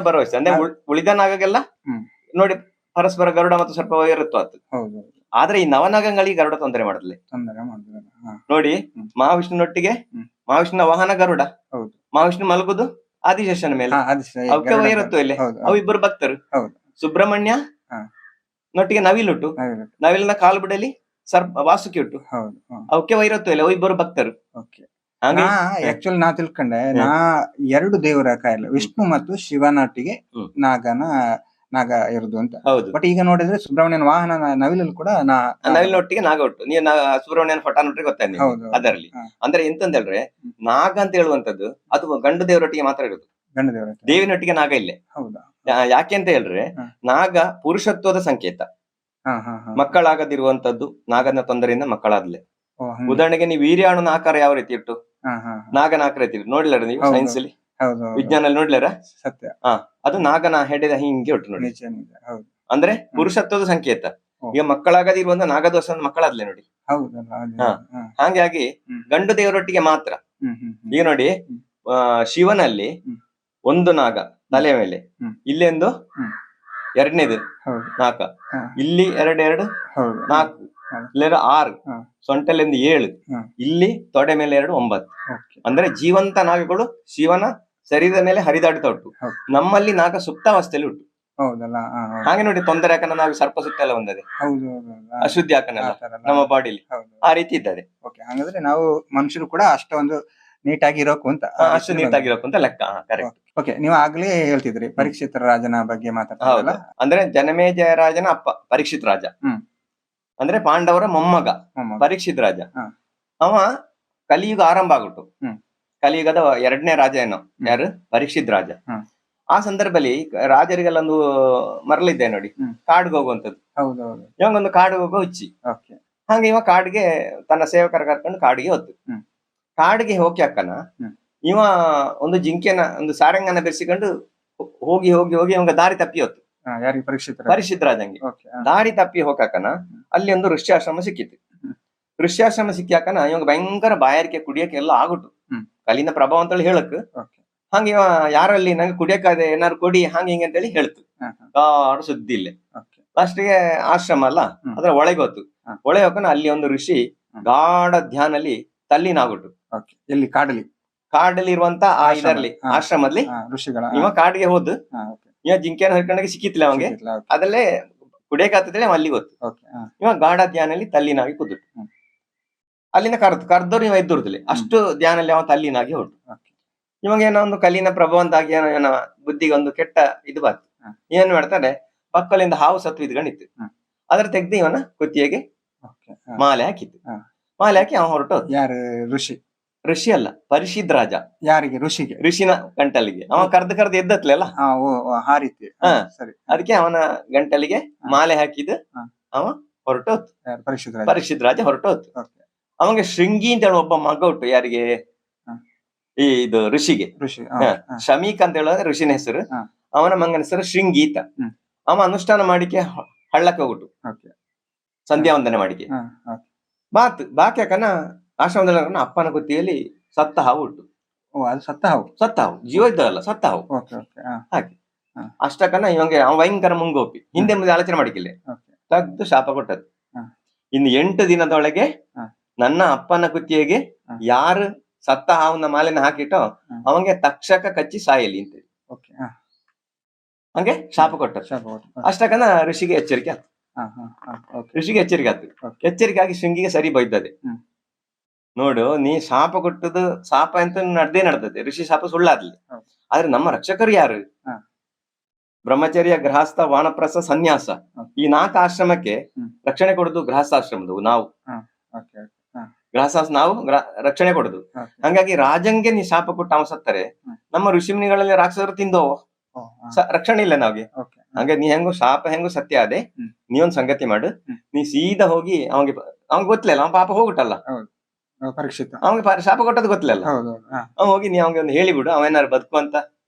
ಭರವಸೆ ಅಂದ್ರೆ ಉಳಿದ ನಾಗಗೆಲ್ಲ ನೋಡಿ ಪರಸ್ಪರ ಗರುಡ ಮತ್ತು ಸರ್ಪ ವೈರತ್ವ ಆಯ್ತು. ಆದ್ರೆ ಈ ನವನಾಗಗಳಿಗೆ ಗರುಡ ತೊಂದರೆ ಮಾಡಲಿ. ನೋಡಿ ಮಹಾವಿಷ್ಣುನೊಟ್ಟಿಗೆ ಮಹಾವಿಷ್ಣುನ ವಾಹನ ಗರುಡ, ಮಹಾವಿಷ್ಣು ಮಲಗುದು ಆದಿಶೇಷನ ಮೇಲೆ. ಅವಕ್ಕೆ ವೈರತ್ವ ಇಲ್ಲಿ. ಅವು ಇಬ್ಬರು ಭಕ್ತರು. ಸುಬ್ರಹ್ಮಣ್ಯ ನೊಟ್ಟಿಗೆ ನವಿಲುಟ್ಟು, ನವಿಲಿನ ಕಾಲು ಬಿಡಲಿ ವಾಸುಕಿ ಉಂಟು. ಅವಕ್ಕೆ ವೈರತ್ವ ಇಲ್ಲ. ಅವು ಇಬ್ಬರು ಭಕ್ತರು. ಆಕ್ಚುಲಿ ನಾ ತಿಳ್ಕೊಂಡೆ, ನಾ 2 ದೇವರ ಕಾಯಿಲೆ ವಿಷ್ಣು ಮತ್ತು ಶಿವನೊಟ್ಟಿಗೆ ನಾಗ ಇರುದು ಅಂತ. ಬಟ್ ಈಗ ನೋಡಿದ್ರೆ ಸುಬ್ರಹ್ಮಣ್ಯನ ವಾಹನ ನವಿಲಲ್ಲಿ ಕೂಡ ನವಿಲಿನೊಟ್ಟಿಗೆ ನಾಗ ಉಂಟು. ನೀವು ಸುಬ್ರಹ್ಮಣ್ಯನ ಫಟಾನೊಟ್ಟಿಗೆ ಗೊತ್ತಾಯ್ತು ಅದರಲ್ಲಿ. ಅಂದ್ರೆ ಎಂತಂದ ಹೇಳ್ರೆ ನಾಗ ಅಂತ ಹೇಳುವಂತದ್ದು ಅದು ಗಂಡು ದೇವರೊಟ್ಟಿಗೆ ಮಾತ್ರ ಇರುದು, ದೇವಿನೊಟ್ಟಿಗೆ ನಾಗ ಇಲ್ಲೇ. ಯಾಕೆ ಅಂತ ಹೇಳ್ರೆ ನಾಗ ಪುರುಷತ್ವದ ಸಂಕೇತ. ಮಕ್ಕಳಾಗದಿರುವಂತದ್ದು ನಾಗನ ತೊಂದರೆಯಿಂದ ಮಕ್ಕಳಾದ್ಲೆ. ಉದಾಹರಣೆಗೆ ನೀವು ವೀರ್ಯಾಣುನ ಆಕಾರ ಯಾವ ರೀತಿ ಇಟ್ಟು ಹಾ ಹಾ ನಾಗನ ಆಕೃತಿ ನೋಡ್ಲಾರ ನೀವು ಹೌದು. ಸೈನ್ಸ್ ಅಲ್ಲಿ ಹೌದು ವಿಜ್ಞಾನ ನೋಡ್ಲಾರ ಸತ್ಯ ಅದು ನಾಗನ ಹೆಡೆದ ಹಿಂಗೆ ಉಂಟು ನೋಡಿ. ನಿಜ ನಿಜ ಹೌದು ಅಂದ್ರೆ ಪುರುಷತ್ವದ ಸಂಕೇತ. ಓ. ಈಗ ಮಕ್ಕಳಾಗದಿರುವಂತ ನಾಗದೋಷ ಮಕ್ಕಳಾದ್ಲೆ ನೋಡಿ. ಹೌದಲ್ಲ ಅದೇ ಹಾ. ಹಾ. ಹಾಗಾಗಿ ಹ್ಮ್. ಗಂಡು ದೇವರೊಟ್ಟಿಗೆ ಮಾತ್ರ. ಹ್ಮ್. ಈಗ ನೋಡಿ ಹ್ಮ್. ಶಿವನಲ್ಲಿ ಹ್ಮ್. ಒಂದು ನಾಗ ತಲೆ ಮೇಲೆ, ಹ್ಮ್. ಇಲ್ಲೊಂದು ಹ್ಮ್. ಎರಡನೇದು ಹೌದು ನಾಕ, ಹಾ. ಇಲ್ಲಿ ಎರಡು ಹೌದು 4, ಹಾ. ಇಲ್ಲೆರಡು 6, ಹಾ. ಸೊಂಟಲಿಂದ 7, ಹಾ. ಇಲ್ಲಿ ತೊಡೆ ಮೇಲೆ 2 9. ಓಕೆ ಅಂದ್ರೆ ಜೀವಂತ ನಾಗಗಳು ಶಿವನ ಶರೀರದ ಮೇಲೆ ಹರಿದಾಡ್ತಾ ಉಂಟು. ಹೌದು. ನಮ್ಮಲ್ಲಿ ನಾಗ ಸುಪ್ತಾವಸ್ಥೆಯಲ್ಲಿ ಉಂಟು. ಹೌದಲ್ಲ ಹಾ, ಹೌದು. ಹಾಗೆ ನೋಡಿ ತೊಂದರೆ ಯಾಕಂದ್ರೆ ನಾವು ಸರ್ಪ ಸುತ್ತ ಎಲ್ಲ ಬಂದದೆ, ಹೌದು ಹೌದು ಹೌದು. ಹಾ. ಅಶುದ್ಧಿ ಹಾಕನಲ್ಲ ಆ ತರ ಎಲ್ಲ. ನಮ್ಮ ಬಾಡಿಲಿ, ಹೌದು ಆ ರೀತಿ ಇದ್ದಾರೆ. ಓಕೆ ಹಾಗಾದ್ರೆ ನಾವು ಮನುಷ್ಯರು ಕೂಡ ಅಷ್ಟೊಂದು ನೀಟಾಗಿ ಇರೋಕು ಅಂತ ಅಷ್ಟು ನೀಟಾಗಿರೋಕು ಅಂತ ಲೆಕ್ಕ. ಕರೆಕ್ಟ್. ಓಕೆ ನೀವು ಆಗ್ಲೇ ಹೇಳ್ತಿದ್ರಿ ಪರೀಕ್ಷಿತ ರಾಜನ ಬಗ್ಗೆ ಮಾತಾಡ್ತಿದ್ರಲ್ಲ. ಹೌದು. ಅಂದ್ರೆ ಜನಮೇಜಯ ರಾಜನ ಅಪ್ಪ ಪರೀಕ್ಷಿತ್ ರಾಜ. ಹ್ಮ್. ಅಂದ್ರೆ ಪಾಂಡವರ ಮೊಮ್ಮಗ ಮೊಮ್ಮಗ. ಪರೀಕ್ಷಿತ್ ರಾಜ. ಹಾ. ಅವ ಕಲಿಯುಗ ಆರಂಭ ಆಗ್ಬಿಟ್ಟು, ಹ್ಮ್. ಕಲಿಯುಗದ 2ನೇ ರಾಜ ಏನೋ ಯಾರು ಪರೀಕ್ಷಿತ್ ರಾಜ. ಹ್ಮ್. ಆ ಸಂದರ್ಭದಲ್ಲಿ ರಾಜರಿಗೆಲ್ಲ ಒಂದು ಮರಳಿದ್ದೆ ನೋಡಿ, ಹ್ಮ್. ಕಾಡ್ಗೆ ಹೋಗುವಂತದ್ದು. ಹೌದೌದು ಇವಂಗೊಂದು ಕಾಡಿಗೆ ಹೋಗೋ ಹುಚ್ಚಿ. ಓಕೆ ಹಂಗೆ ಇವ ಕಾಡಿಗೆ ತನ್ನ ಸೇವಕರ ಕರ್ಕೊಂಡು ಕಾಡಿಗೆ ಹೋದ್ದು. ಹ್ಮ್. ಕಾಡಿಗೆ ಹೋಗಿ ಅಕ್ಕನ ಹ್ಮ್. ಇವ ಒಂದು ಜಿಂಕೆನ ಒಂದು ಸಾರಂಗನ ಬೆರೆಸಿಕೊಂಡು ಹೋಗಿ ಹೋಗಿ ಹೋಗಿ ಇವಾಗ ದಾರಿ ತಪ್ಪಿ ಹೊತ್ತು ಯಾರಿಗೆ ಪರೀಕ್ಷಿತ ಪರೀಕ್ಷಿತ್ ರಾಜಂಗೆ ಓಕೆ ದಾರಿ ತಪ್ಪಿ ಹೋಗಾಕನ ಅಲ್ಲಿ ಒಂದು ಋಷ್ಯಾಶ್ರಮ ಸಿಕ್ಕಿತ್ತು. ಹ್ಮ್. ಋಷ್ಯಾಶ್ರಮ ಸಿಕ್ಕಾಕನ ಇವಾಗ ಭಯಂಕರ ಬಾಯಾರಿಕೆ ಕುಡಿಯಕ್ಕೆ ಎಲ್ಲ ಆಗುಟ್ಟು. ಹ್ಮ್. ಕಲಿನ ಪ್ರಭಾವ ಅಂತೇಳಿ ಹೇಳಕ್. ಓಕೆ ಹಂಗೆ ಇವ ಯಾರಲ್ಲಿ ನಂಗೆ ಕುಡಿಯಕಾದೆ ಏನಾರು ಕೊಡಿ ಹಂಗೆ ಹಿಂಗೆ ಅಂತೇಳಿ ಹೇಳ್ತು. ಹಾ, ಯಾರು ಸುದ್ದಿ ಇಲ್ಲ. ಓಕೆ ಲಾಸ್ಟ್ಗೆ ಆಶ್ರಮ ಅಲ್ಲ, ಹ್ಮ್. ಅದ್ರ ಒಳಗೆ ಹೊತ್ತು ಹಾ. ಒಳಗೆ ಹೋಗೋಣ ಅಲ್ಲಿ ಒಂದು ಋಷಿ ಹ್ಮ್. ಗಾಢ ಧ್ಯಾನಲ್ಲಿ ತಲ್ಲಿನಾಗ್ಬಿಟ್ಟು. ಓಕೆ ಎಲ್ಲಿ ಕಾಡಲಿ ಕಾಡಲ್ಲಿ ಇರುವಂತ ಆ ಆಶ್ರಮ. ಇದರಲ್ಲಿ ಹಾ. ಆಶ್ರಮದಲ್ಲಿ ಋಷಿಗಳ ಇವ ಕಾಡಿಗೆ ಹೋದ್. ಹಾ, ಓಕೆ ಇವ ಜಿಂಕೆನ ಹರ್ಕೊಂಡಾಗ ಸಿಕ್ಕಿತ್ಲ ಅವಂಗೆ. ಸಿಕ್ಕಿತ್ಲಾ? ಓಕೆ. ಅದಲ್ಲೇ ಕುಡಿಯಕಾಗ್ತದೆ ಅವ ಅಲ್ಲಿಗೆ ಗೊತ್ತು. ಓಕೆ ಹಾ. ಇವ ಗಾಢ ಧ್ಯಾನಲ್ಲಿ ತಲ್ಲಿನಾಗಿ ಕೂದ್ಬಿಟ್ಟು ಹ್ಮ್. ಅಲ್ಲಿಂದ ಕರ್ದವ್ರು ಇವ ಎದ್ದುರ್ದಿಲ್ಲ, ಅಷ್ಟು ಧ್ಯಾನಲ್ಲಿ ಅವ ತಲ್ಲಿನಾಗಿ ಹೊರಟು. ಓಕೆ ಇವಾಗ ಏನೋ ಒಂದು ಕಲಿನ ಪ್ರಭಾವಂತಾಗಿ ಏನೋ ಬುದ್ಧಿಗೆ ಒಂದು ಕೆಟ್ಟ ಇದು ಬಂತು. ಹ್ಮ್. ಏನ್ ಮಾಡ್ತಾರೆ, ಪಕ್ಕಲಿಂದ ಹಾವು ಸತ್ತು ಇದ್ಕೊಂಡಿತ್ತು. ಹ್ಮ್. ಅದ್ರ ತೆಗ್ದು ಇವನ ಕುತ್ತಿಗೆಗೆ ಓಕೆ ಹಾ. ಮಾಲೆ ಹಾಕಿತ್ತು. ಹಾ. ಮಾಲೆ ಹಾಕಿ ಅವ ಹೊರಟೋದು. ಯಾರು ಋಷಿ ಋಷಿ ಅಲ್ಲ, ಪರಿಷಿದ್ ರಾಜ. ಯಾರಿಗೆ ಋಷಿಗೆ ಋಷಿನ ಗಂಟಲಿಗೆ ಅವ ಕರ್ದು ಎದ್ದತ್ಲೆಲ್ಲ, ಹಾ ಓ ಓ, ಆ ರೀತಿ ಹಾ. ಸರಿ ಅದಕ್ಕೆ ಅವನ ಗಂಟಲಿಗೆ ಹಾ. ಮಾಲೆ ಹಾಕಿದ್ದು. ಹಾ. ಅವ ಹೊರಟೋತ್. ಯಾರು ಪರೀಕ್ಷಿತ ರಾಜ? ಪರಿಷಿದ್ ರಾಜ ಹೊರಟೋತ್. ಓಕೆ ಅವಂಗೆ ಶೃಂಗಿ ಅಂತ ಹೇಳಿ ಒಬ್ಬ ಮಗ ಉಂಟು. ಯಾರಿಗೆ? ಹಾ. ಈ ಇದು ಋಷಿಗೆ. ಋಷಿ ಹಾ. ಶಮೀಕ್ ಅಂತ ಹೇಳೋದ್ರೆ ಋಷಿನ ಹೆಸರು. ಹಾ. ಅವನ ಮಗನ ಹೆಸರು ಶೃಂಗೀತ. ಹ್ಮ್. ಅವ ಅನುಷ್ಠಾನ ಮಾಡಿಕೆ ಹಳ್ಳಕ್ಕೆ ಹೋಗ್ಬಿಟ್ಟು ಓಕೆ ಸಂಧ್ಯಾ ವಂದನೆ ಮಾಡಿಕೆ ಹಾ ಓಕೆ ಬಾಕಿ ಯಾಕನ ಆಶ್ರಮದಲ್ಲಿ ಅಪ್ಪನ ಕುತ್ತಿಯಲ್ಲಿ ಸತ್ತ ಹಾವು ಉಂಟು. ಓ ಅದು ಸತ್ತ ಹಾವು? ಸತ್ತ ಹಾವು, ಜೀವ ಇದ್ದಲ್ಲ, ಸತ್ತ ಹಾವು. ಓಕೆ ಓಕೆ ಹಾ ಹಾಗೆ ಹಾ. ಅಷ್ಟಕ್ಕನ ಇವಂಗೆ ಅವ ಭಯಂಕರ ಮುಂಗೋಪಿ, ಹಿಂದೆ ಮುಂದೆ ಆಲೋಚನೆ ಮಾಡಿಕಿಲ್ಲ, ಓಕೆ ತೆಗ್ದು ಶಾಪ ಕೊಟ್ಟದ್ದು. ಹಾ. ಇನ್ನು 8 ದಿನದೊಳಗೆ ಹಾ. ನನ್ನ ಅಪ್ಪನ ಕುತ್ತಿಗೆಗೆ ಹಾ. ಯಾರು ಸತ್ತ ಹಾವನ್ನ ಮಾಲೆನ ಹಾಕಿಟ್ಟೋ ಹಾ. ಅವಂಗೆ ತಕ್ಷಕ ಕಚ್ಚಿ ಸಾಯಲಿ ಅಂತ ಓಕೆ ಹಾ ಹಂಗೆ ಶಾಪ ಕೊಟ್ಟರು. ಶಾಪ ಕೊಟ್ಟು. ಅಷ್ಟಕ್ಕನ ಋಷಿಗೆ ಎಚ್ಚರಿಕೆ ಆಯ್ತು. ಹಾ ಹಾ ಹಾ ಓಕೆ ಋಷಿಗೆ ಎಚ್ಚರಿಕೆ ಆಯ್ತು. ಓಕೆ ಎಚ್ಚರಿಕೆ ಆಗಿ ಶೃಂಗಿಗೆ ಸರಿ ಬೈದದೆ. ಹ್ಮ್. ನೋಡು, ನೀ ಶಾಪ ಕೊಟ್ಟದ್ದು ಶಾಪ ಅಂತ ನಡ್ದದೆ, ಋಷಿ ಶಾಪ ಸುಳ್ಳಾದ್ಲಿ. ಹೌದು. ಆದ್ರೆ ನಮ್ಮ ರಕ್ಷಕರು ಯಾರು? ಹಾ. ಬ್ರಹ್ಮಚರ್ಯ, ಗೃಹಸ್ಥ, ವಾನಪ್ರಸ್ಥ, ಸನ್ಯಾಸ, ಓಕೆ. ಈ 4 ಆಶ್ರಮಕ್ಕೆ ಹ್ಮ್. ರಕ್ಷಣೆ ಕೊಡುದು ಗೃಹಸ್ಥಾಶ್ರಮದವು ನಾವು. ಓಕೆ ಓಕೆ ಹಾ ಗೃಹಸ್ಥಾಶ್ರಮ ನಾವು ರಕ್ಷಣೆ ಕೊಡುದು. ಓಕೆ ಹಂಗಾಗಿ ರಾಜಂಗೆ ನೀ ಶಾಪ ಕೊಟ್ಟು ಅವ ಸತ್ತರೆ ಹ್ಮ್. ನಮ್ಮ ಋಷಿಮುನಿಗಳಲ್ಲಿ ರಾಕ್ಷಸರು ತಿಂದೋ ಓ ಹಾ ರಕ್ಷಣೆ ಇಲ್ಲ ನಾವ್ಗೆ. ಓಕೆ ಹಂಗೆ ನೀ ಹೆಂಗು ಶಾಪ ಹೆಂಗು ಸತ್ಯ ಅದೇ. ಹ್ಮ್. ನೀ ಒಂದ್ ಸಂಗತಿ ಮಾಡು, ಹ್ಮ್. ನೀ ಸೀದಾ ಹೋಗಿ ಅವಂಗೆ ಗೊತ್ತಿಲ್ಲ, ಅವ್ನ ಪಾಪ ಹೋಗ್ಬಿಟ್ಟಲ್ಲ, ಪರೀಕ್ಷಿತ ಅವಂಗೆ ಶಾಪ ಕೊಟ್ಟದ್ದು ಗೊತ್ತಿಲ್ಲ. ಹೌದು ಹೌದು ಹಾ ಅವ ಹೋಗಿ ನೀ ಅವಂಗೆ ಒಂದು ಹೇಳಿಬಿಡು, ಅವೇನಾರು ಬದುಕುವಂತ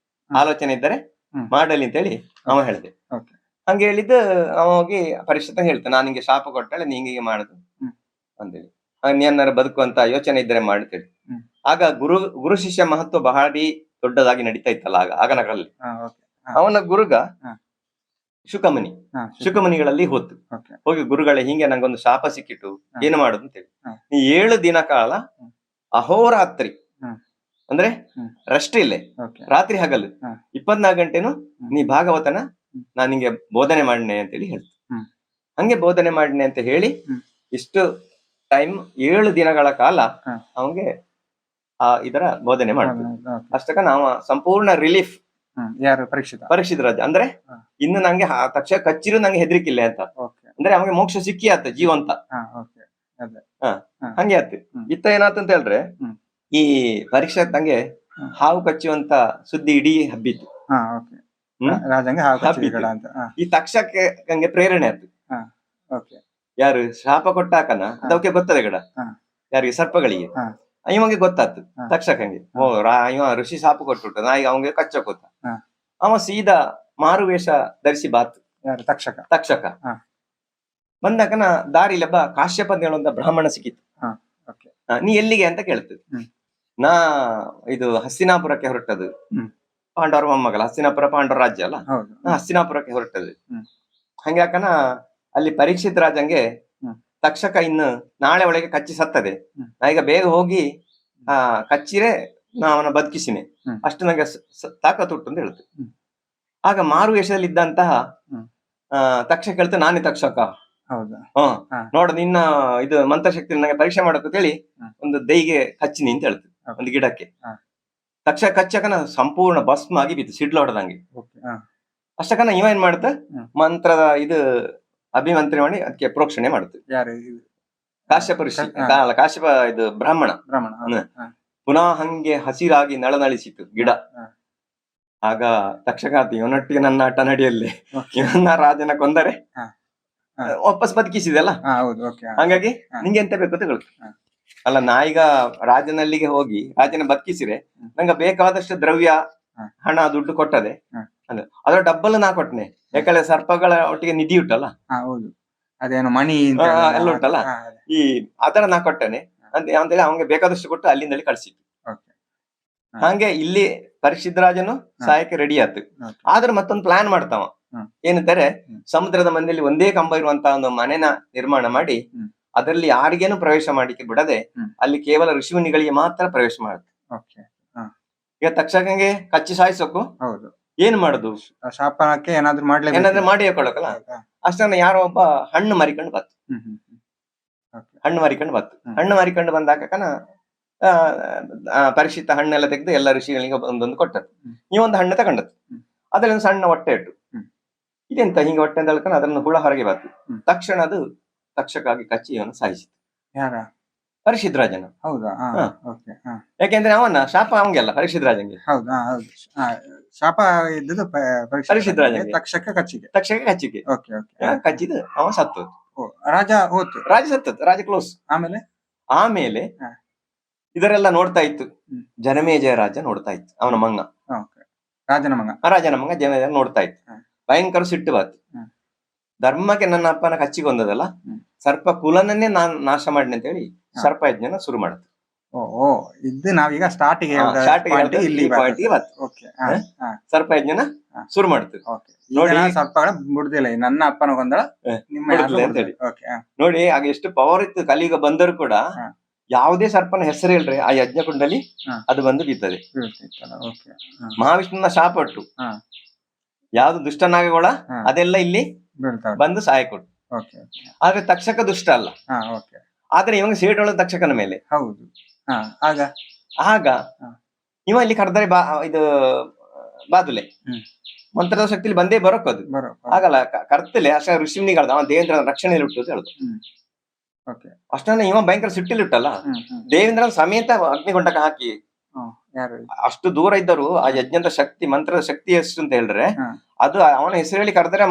ಆಲೋಚನೆ ಇದ್ದರೆ ಹ್ಮ್. ಮಾಡಲಿ ಅಂತ ಹೇಳಿ ಅವ ಹೇಳಿದೆ. ಓಕೆ ಹಂಗೆ ಹೇಳಿದ್ದು ಅವ ಹೋಗಿ ಪರಿಷತ್ ಹೇಳ್ತಾನೆ, ನಾನು ನಿಂಗೆ ಶಾಪ ಕೊಟ್ಟಾಳೆ, ನೀ ಹಿಂಗೆ ಮಾಡುದು ಹ್ಮ್. ಅಂತೇಳಿ, ನೀ ಏನಾರು ಬದುಕುವಂತ ಯೋಚನೆ ಇದ್ರೆ ಮಾಡ್ತೇಳಿ. ಹ್ಮ್. ಆಗ ಗುರು ಶಿಷ್ಯ ಮಹತ್ವ ಬಹಳ ದೊಡ್ಡದಾಗಿ ನಡೀತಾ ಇತ್ತಲ್ಲ ಆಗನಗಳಲ್ಲಿ. ಹಾ ಓಕೆ ಅವನ ಗುರುಗ ಹಾ. ಶುಕಮುನಿ, ಹಾ ಶುಕಮುನಿಗಳಲ್ಲಿ ಹೋತು. ಓಕೆ ಹೋಗಿ ಗುರುಗಳೇ ಹಿಂಗೆ ನಂಗೊಂದು ಶಾಪ ಸಿಕ್ಕಿಟ್ಟು, ಹಾ. ಏನು ಮಾಡುದು ಅಂತೇಳಿ. ಹಾ. ನೀ 7 ದಿನ ಕಾಲ ಹ್ಮ್. ಅಹೋರಾತ್ರಿ, ಹ್ಮ್. ಅಂದ್ರೆ ಹ್ಮ್. ರೆಸ್ಟ್ ಇಲ್ಲೇ, ಓಕೆ ರಾತ್ರಿ ಹಗಲು ಹಾ. 24 ಗಂಟೆನು ನೀ ಭಾಗವತನ ನಾನು ನಿಂಗೆ ಬೋಧನೆ ಮಾಡಿನೆ ಅಂತೇಳಿ ಹೇಳ್ತು. ಹ್ಮ್. ಹಂಗೆ ಬೋಧನೆ ಮಾಡಿನೆ ಅಂತ ಹೇಳಿ ಹ್ಮ್. ಇಷ್ಟು ಟೈಮ್ 7 ದಿನಗಳ ಕಾಲ ಹಾ. ಅವಂಗೆ ಇದರ ಬೋಧನೆ ಮಾಡ್ತೀವಿ. ಓಕೆ ಅಷ್ಟಕ್ಕ ನಾವು ಸಂಪೂರ್ಣ ರಿಲೀಫ್. ಯಾರು ಪರೀಕ್ಷಿತ? ಪರೀಕ್ಷಿತ ರಾಜ ಅಂದ್ರೆ ಹಾ. ಇನ್ನು ನಂಗೆ ತಕ್ಷಣ ಕಚ್ಚಿರು ನಂಗೆ ಹೆದರಿಕಿಲ್ಲ ಅಂತ, ಓಕೆ ಅಂದ್ರೆ ಅವಂಗೆ ಮೋಕ್ಷ ಸಿಕ್ಕಿ ಆತ ಜೀವಂತ. ಹಾ ಓಕೆ ಅದೇ ಹಂಗೆ ಆತು. ಹ್ಮ್. ಇತ್ತ ಏನಾಯ್ತು ಅಂತ ಹೇಳಿದ್ರೆ, ಹ್ಮ್. ಈ ಪರೀಕ್ಷೆ ನಂಗೆ ಹ್ಮ್. ಹಾವು ಕಚ್ಚುವಂತ ಸುದ್ದಿ ಇಡೀ ಹಬ್ಬಿತ್ತು. ಹಾ ಓಕೆ ಹ್ಮ್. ರಾಜಂಗೆ ಹಾವು ಹಾಪಿತ್ತು. ಕಚ್ಚಿದ ಅಂತ ಹಾ ಈ ತಕ್ಷಕ್ಕೆ ನಂಗೆ ಪ್ರೇರಣೆ ಆಯ್ತು. ಓಕೆ ಯಾರು ಶಾಪ ಕೊಟ್ಟಾಕನ ಅದಕ್ಕೆ ಗೊತ್ತದೆ ಗಡ, ಹಾ. ಯಾರಿಗೆ ಸರ್ಪಗಳಿಗೆ. ಹಾ. ಇವಂಗೆ ಗೊತ್ತಾತು ಹಾ. ತಕ್ಷಕಂಗೆ ಇವ ಋಷಿ ಸಾಪು ಕೊಟ್ಬಿಟ್ಟು ನಾ ಈಗ ಅವಂಗೆ ಕಚ್ಚಕೋತ ಹಾ. ಅವ ಸೀದಾ ಮಾರು ವೇಷ ಧರಿಸಿ ಬಾತು ಯಾರು ತಕ್ಷಕ? ತಕ್ಷಕ ಹಾ. ಬಂದಾಕನ ದಾರಿಲಬ್ಬ ಕಾಶ್ಯಪ ಅಂತ ಹೇಳುವಂತ ಬ್ರಾಹ್ಮಣ ಸಿಕ್ಕಿತ್ತು. ಹಾ. ಓಕೆ. ನೀ ಎಲ್ಲಿಗೆ ಅಂತ ಕೇಳ್ತದೆ. ಹ್ಮ್. ನಾ ಇದು ಹಸ್ತಿನಾಪುರಕ್ಕೆ ಹೊರಟದು. ಹ್ಮ್. ಪಾಂಡವರ ಮೊಮ್ಮಗಲ ಹಸ್ತಿನಾಪುರ ಪಾಂಡವರ ರಾಜ್ಯ ಅಲ್ಲ. ಹೌದು. ನಾ ಹಸ್ತಿನಾಪುರಕ್ಕೆ ಹೊರಟದು. ಹ್ಮ್. ಹಂಗಾಕನ ಅಲ್ಲಿ ಪರೀಕ್ಷಿತ್ ರಾಜಂಗೆ ಹ್ಮ್. ತಕ್ಷಕ ಇನ್ನು ನಾಳೆ ಒಳಗೆ ಕಚ್ಚಿ ಸತ್ತದೆ. ಹ್ಮ್. ನಾ ಈಗ ಬೇಗ ಹೋಗಿ ಕಚ್ಚಿರೆ ನಾ ಅವನ ಬದುಕಿಸಿನಿ, ಹ್ಮ್. ಅಷ್ಟು ನಂಗೆ ತಾಕತ್ತುಂಟು ಅಂತ ಹೇಳ್ತು. ಹ್ಮ್. ಆಗ ಮಾರು ವೇಷದಲ್ಲಿ ಇದ್ದಂತಹ ಹ್ಮ್. ತಕ್ಷಕ ಹೇಳ್ತು, ನಾನೇ ತಕ್ಷಕ. ಹೌದಾ? ಹ್ಮ್. ಹಾ. ನೋಡ ನಿನ್ನ ಇದು ಮಂತ್ರಶಕ್ತಿ ನನಗೆ ಪರೀಕ್ಷೆ ಮಾಡಕ್ ಹೇಳಿ ಹ್ಮ್. ಒಂದು ದೈಗೆ ಕಚ್ಚಿನಿ ಅಂತ ಹೇಳ್ತು, Okay. ಒಂದು ಗಿಡಕ್ಕೆ. ಹಾ. ತಕ್ಷಕ ಕಚ್ಚಕನ ಸಂಪೂರ್ಣ ಭಸ್ಮ ಆಗಿ ಬಿತ್ತು, ಸಿಡ್ಲು ಹೊಡೆದಂಗೆ. ಓಕೆ. ಹಾ. ಅಷ್ಟಕನ ಇವ ಏನ್ ಮಾಡ್ತ, ಹ್ಮ್. ಮಂತ್ರದ ಇದು ಅಭಿಮಂತ್ರಿ ಮಾಡಿ ಅದಕ್ಕೆ ಪ್ರೋಕ್ಷಣೆ ಮಾಡುತ್ತೆ. ಯಾರು? ಕಾಶ್ಯಪ ಋಷಿ ಹಾ. ಅಲ್ಲ, ಕಾಶ್ಯಪ ಇದು ಬ್ರಾಹ್ಮಣ. ಬ್ರಾಹ್ಮಣ. ಹೌದು. ಹಾ. ಪುನಃ ಹಂಗೆ ಹಸಿರಾಗಿ ನಳನಳಿಸಿತು ಗಿಡ. ಹಾ. ಆಗ ತಕ್ಷಕಾತಿ ಇವನೊಟ್ಟಿಗೆ ನನ್ನ ಆಟ ನಡೆಯಲ್ಲಿ, Okay. ಇವನ್ನ ರಾಜನ ಕೊಂದರೆ ಹಾ. ಹಾ. ವಾಪಸ್ ಬದುಕಿಸಿದೆಲ್ಲ. ಹಾ, ಹೌದು. ಓಕೆ. ಹಂಗಾಗಿ ಹಾ. ನಿಂಗೆ ಎಂತ ಬೇಕು ಅಂತ ಹೇಳ್ತು. ಹಾ. ಅಲ್ಲ, ನಾ ಈಗ ರಾಜನಲ್ಲಿಗೆ ಹೋಗಿ ರಾಜನ ಬದುಕಿಸಿರೆ ಹ್ಮ್. ನಂಗೆ ಬೇಕಾದಷ್ಟು ದ್ರವ್ಯ, ಹಾ. ಹಣ, ದುಡ್ಡು ಕೊಟ್ಟದೆ. ಹಾ. ಅದ್ರ ಡಬ್ಬಲ್ ನಾ ಕೊಟ್ಟನೆ. ಯಾಕಂದ್ರೆ ಸರ್ಪಗಳ ಒಟ್ಟಿಗೆ ನಿಧಿ ಉಂಟಲ್ಲ, ಹಾ, ಹೌದು. ಅದೇನು ಮಣಿ ಅಂತ ಹಾ, ಹೇಳೋದು. ಎಲ್ಲ ಉಂಟಲ್ಲ. ಹಾ, ಈ ಅದರ ನಾ ಕೊಟ್ಟನೆ ಅಂತ ಅಂತೇಳಿ ಅವನಿಗೆ ಬೇಕಾದಷ್ಟು ಕೊಟ್ಟು ಅಲ್ಲಿಂದಲೇ ಕಳ್ಸಿತ್ತು. ಓಕೆ. ಹಾ. ಹಂಗೆ ಇಲ್ಲಿ ಪರೀಕ್ಷಿತ್ ರಾಜನು ಸಾಯಕ್ಕೆ ರೆಡಿ ಆಯ್ತು. ಓಕೆ. ಆದ್ರೆ ಮತ್ತೊಂದು ಪ್ಲಾನ್ ಮಾಡ್ತಾವ. ಹ್ಮ್. ಏನಂತಾರೆ, ಹ್ಮ್. ಸಮುದ್ರದ ಮಧ್ಯದಲ್ಲಿ ಒಂದೇ ಕಂಬ ಇರುವಂತಹ ಒಂದು ಮನೆನ ನಿರ್ಮಾಣ ಮಾಡಿ ಹ್ಮ್. ಅದರಲ್ಲಿ ಯಾರಿಗೇನು ಪ್ರವೇಶ ಮಾಡಿಕೆ ಬಿಡದೆ ಹ್ಮ್. ಅಲ್ಲಿ ಕೇವಲ ಋಷಿಮುನಿಗಳಿಗೆ ಮಾತ್ರ ಪ್ರವೇಶ ಮಾಡುತ್ತೆ. ಓಕೆ. ಹಾ. ಈಗ ತಕ್ಷಕಂಗೆ ಕಚ್ಚಿ ಸಾಯಿಸೋಕು ಹೌದು. ಏನ್ ಮಾಡುದು, ಶಾಪನಕ್ಕೆ ಏನಾದ್ರೂ ಮಾಡ್ಲೇಬೇಕು. ಏನಾದ್ರೆ ಮಾಡಿ ಹಾಕೊಳಕಲ್ಲ. ಹೌದಾ? ಅಷ್ಟನ್ನ ಯಾರೋ ಒಬ್ಬ ಹಣ್ಣು ಮರಿಕೊಂಡು ಬತ್ತು. ಹ್ಮ್. ಹ್ಮ್. ಹ್ಮ್. ಓಕೆ. ಹಣ್ಣು ಮರಿಕೊಂಡು ಬತ್ತು. ಹ್ಮ್. ಹಣ್ಣು ಮರಿಕೊಂಡು ಬಂದಾಕನ ಪರಿಶಿಷ್ಟ ಹಣ್ಣೆಲ್ಲ ತೆಗೆದು ಎಲ್ಲ ಋಷಿಗಳಿಗೆ ಒಂದೊಂದು ಕೊಟ್ಟದ್ದು. ಹ್ಮ್. ಈ ಒಂದು ಹಣ್ಣು ತಗೊಂಡದ್ದು. ಹ್ಮ್. ಅದ್ರಲ್ಲಿ ಒಂದು ಸಣ್ಣ ಹೊಟ್ಟೆ ಇಟ್ಟು, ಹ್ಮ್. ಇದೆಂತ ಹಿಂಗೆ ಹೊಟ್ಟೆ ಅಂತ ಹೇಳ್ಕೊಂಡು ಅದನ್ನು ಹುಳ ಹೊರಗೆ ಬಂತು. ಹ್ಮ್. ತಕ್ಷಣ ಅದು ತಕ್ಷಕಾಗಿ ಕಚ್ಚಿ ಅವನು ಸಾಯಿಸಿತು, ಯಾರ? ಪರೀಕ್ಷಿತ್ ರಾಜನ. ಹೌದಾ? ಹಾ. ಹಾ. ಓಕೆ. ಹಾ. ಯಾಕೆಂದ್ರೆ ಅವನ ಶಾಪ ಅವಂಗೆಲ್ಲ, ಪರೀಕ್ಷಿತ್ ರಾಜಂಗೆ. ಹೌದು. ಹಾ, ಹೌದು. ಹಾ, ಶಾಪ ಇದ್ದದ್ದು ಪರೀಕ್ಷಿತ್ ರಾಜನಿಗೆ. ತಕ್ಷಕ ಕಚ್ಚಿಗೆ. ತಕ್ಷಕ ಕಚ್ಚಿಗೆ. ಓಕೆ. ಓಕೆ. ಕಚ್ಚಿದ ಅವ ಸತ್ತು. ಓ, ರಾಜ ಹೋತು. ರಾಜ ಸತ್ತದ್ದು, ರಾಜ ಕ್ಲೋಸ್. ಆಮೇಲೆ ಹಾ. ಇದರೆಲ್ಲ ನೋಡ್ತಾ ಇತ್ತು ಹ್ಮ್. ಜನಮೇಜಯ ರಾಜ, ನೋಡ್ತಾ ಇತ್ತು ಅವನ ಮಂಗ. ಓಕೆ. ರಾಜನ ಮಗ. ರಾಜನ ಮಂಗ ಜನಮೇಜಯ ನೋಡ್ತಾ ಇತ್ತು. ಹಾ. ಭಯಂಕರ ಸಿಟ್ಟು ಬಾತು. ಹ್ಮ್. ಧರ್ಮಕ್ಕೆ ನನ್ನ ಅಪ್ಪನ ಕಚ್ಚಿಗೊಂದದಲ್ಲ, ಹ್ಮ್. ಸರ್ಪ ಕುಲನನ್ನೇ ನಾನ್ ನಾಶ ಮಾಡಿನಿ ಅಂತ ಹೇಳಿ ಹಾ. ಸರ್ಪ ಯಜ್ಞನ ಶುರು ಮಾಡುತ್ತೆ. ಓ, ಇದು ನಾವೀಗ ಸ್ಟಾರ್ಟಿಗೆ ಇಲ್ಲಿ ಪಾಯಿಂಟಿಗೆ ಬಂತು. ಓಕೆ. ಸರ್ಪ ಯಜ್ಞನ ಹಾ. ಶುರು ಮಾಡ್ತದೆ. ಓಕೆ. ನೋಡಿ. ನೋಡಿ, ಸರ್ಪಗಳ ಬಿಡುದಿಲ್ಲ. ನನ್ನ ಅಪ್ಪನ ಗೊಂದಳ ನಿಮ್ಮ ಬಿಡುದಿಲ್ಲ ಅಂತ ಹೇಳಿ. ಓಕೆ. ನೋಡಿ, ಆಗ ಎಷ್ಟು ಪವರ್ ಇತ್ತು. ಕಲಿಯುಗ ಬಂದರೂ ಕೂಡ ಹಾ. ಯಾವುದೇ ಸರ್ಪನ ಹೆಸರು ಹೇಳ್ರಿ ಆ ಯಜ್ಞ ಕುಂಡಲಿ ಹಾ. ಅದು ಬಂದು ಬಿತ್ತದೆ. ಓಕೆ. ಮಹಾವಿಷ್ಣುನ ಶಾಪಟ್ಟು ಹಾ. ಯಾವ್ದು ದುಷ್ಟನಾಗಗಳ ಹಾ. ಅದೆಲ್ಲ ಇಲ್ಲಿ ಬೀಳ್ತಾವೆ. ಬಂದು ಸಹಾಯ ಕೊಟ್ಟು. ಓಕೆ. ಆದ್ರೆ ತಕ್ಷಕ ದುಷ್ಟ ಅಲ್ಲ. ಹಾ. ಓಕೆ. ಆದ್ರೆ ಇವಾಗ ಸೇಡೋಳ ತಕ್ಷಕನ ಮೇಲೆ. ಹೌದು. ಹಾ. ಆಗ ಆಗ ಹಾ. ಇವ ಇಲ್ಲಿ ಕರೆದರೆ ಇದು ಬಾದುಲೆ ಹ್ಮ್. ಮಂತ್ರದ ಶಕ್ತಿಲಿ ಬಂದೇ ಬರೋಕದು ಬರೋ. ಆಗಲ್ಲ. ಕರ್ತಲೆ ಅಷ್ಟ ಋಷಿಮುನಿಗಳದ ಅವ ದೇವೇಂದ್ರ ರಕ್ಷಣೆಯಲ್ಲಿ ಹುಟ್ಟು ಅಂತ ಹೇಳುದು. ಹ್ಮ್. ಓಕೆ. ಅಷ್ಟನ್ನ ಇವ ಭಯಂಕರ ಸಿಟ್ಟಿಲಿ ಹುಟ್ಟಲ್ಲ. ಹ್ಮ್. ಹ್ಮ್. ದೇವೇಂದ್ರ ಸಮೇತ ಅಗ್ನಿಗೊಂಡಕ ಹಾಕಿ ಯಾರು? ಅಷ್ಟು ದೂರ ಇದ್ದರು. ಆ ಯಜ್ಞದ ಶಕ್ತಿ, ಮಂತ್ರದ ಶಕ್ತಿ ಎಷ್ಟು ಅಂತ ಹೇಳಿದ್ರೆ ಹಾ. ಅದು ಅವನ ಹೆಸರಲ್ಲಿ ಕರೆದರೆ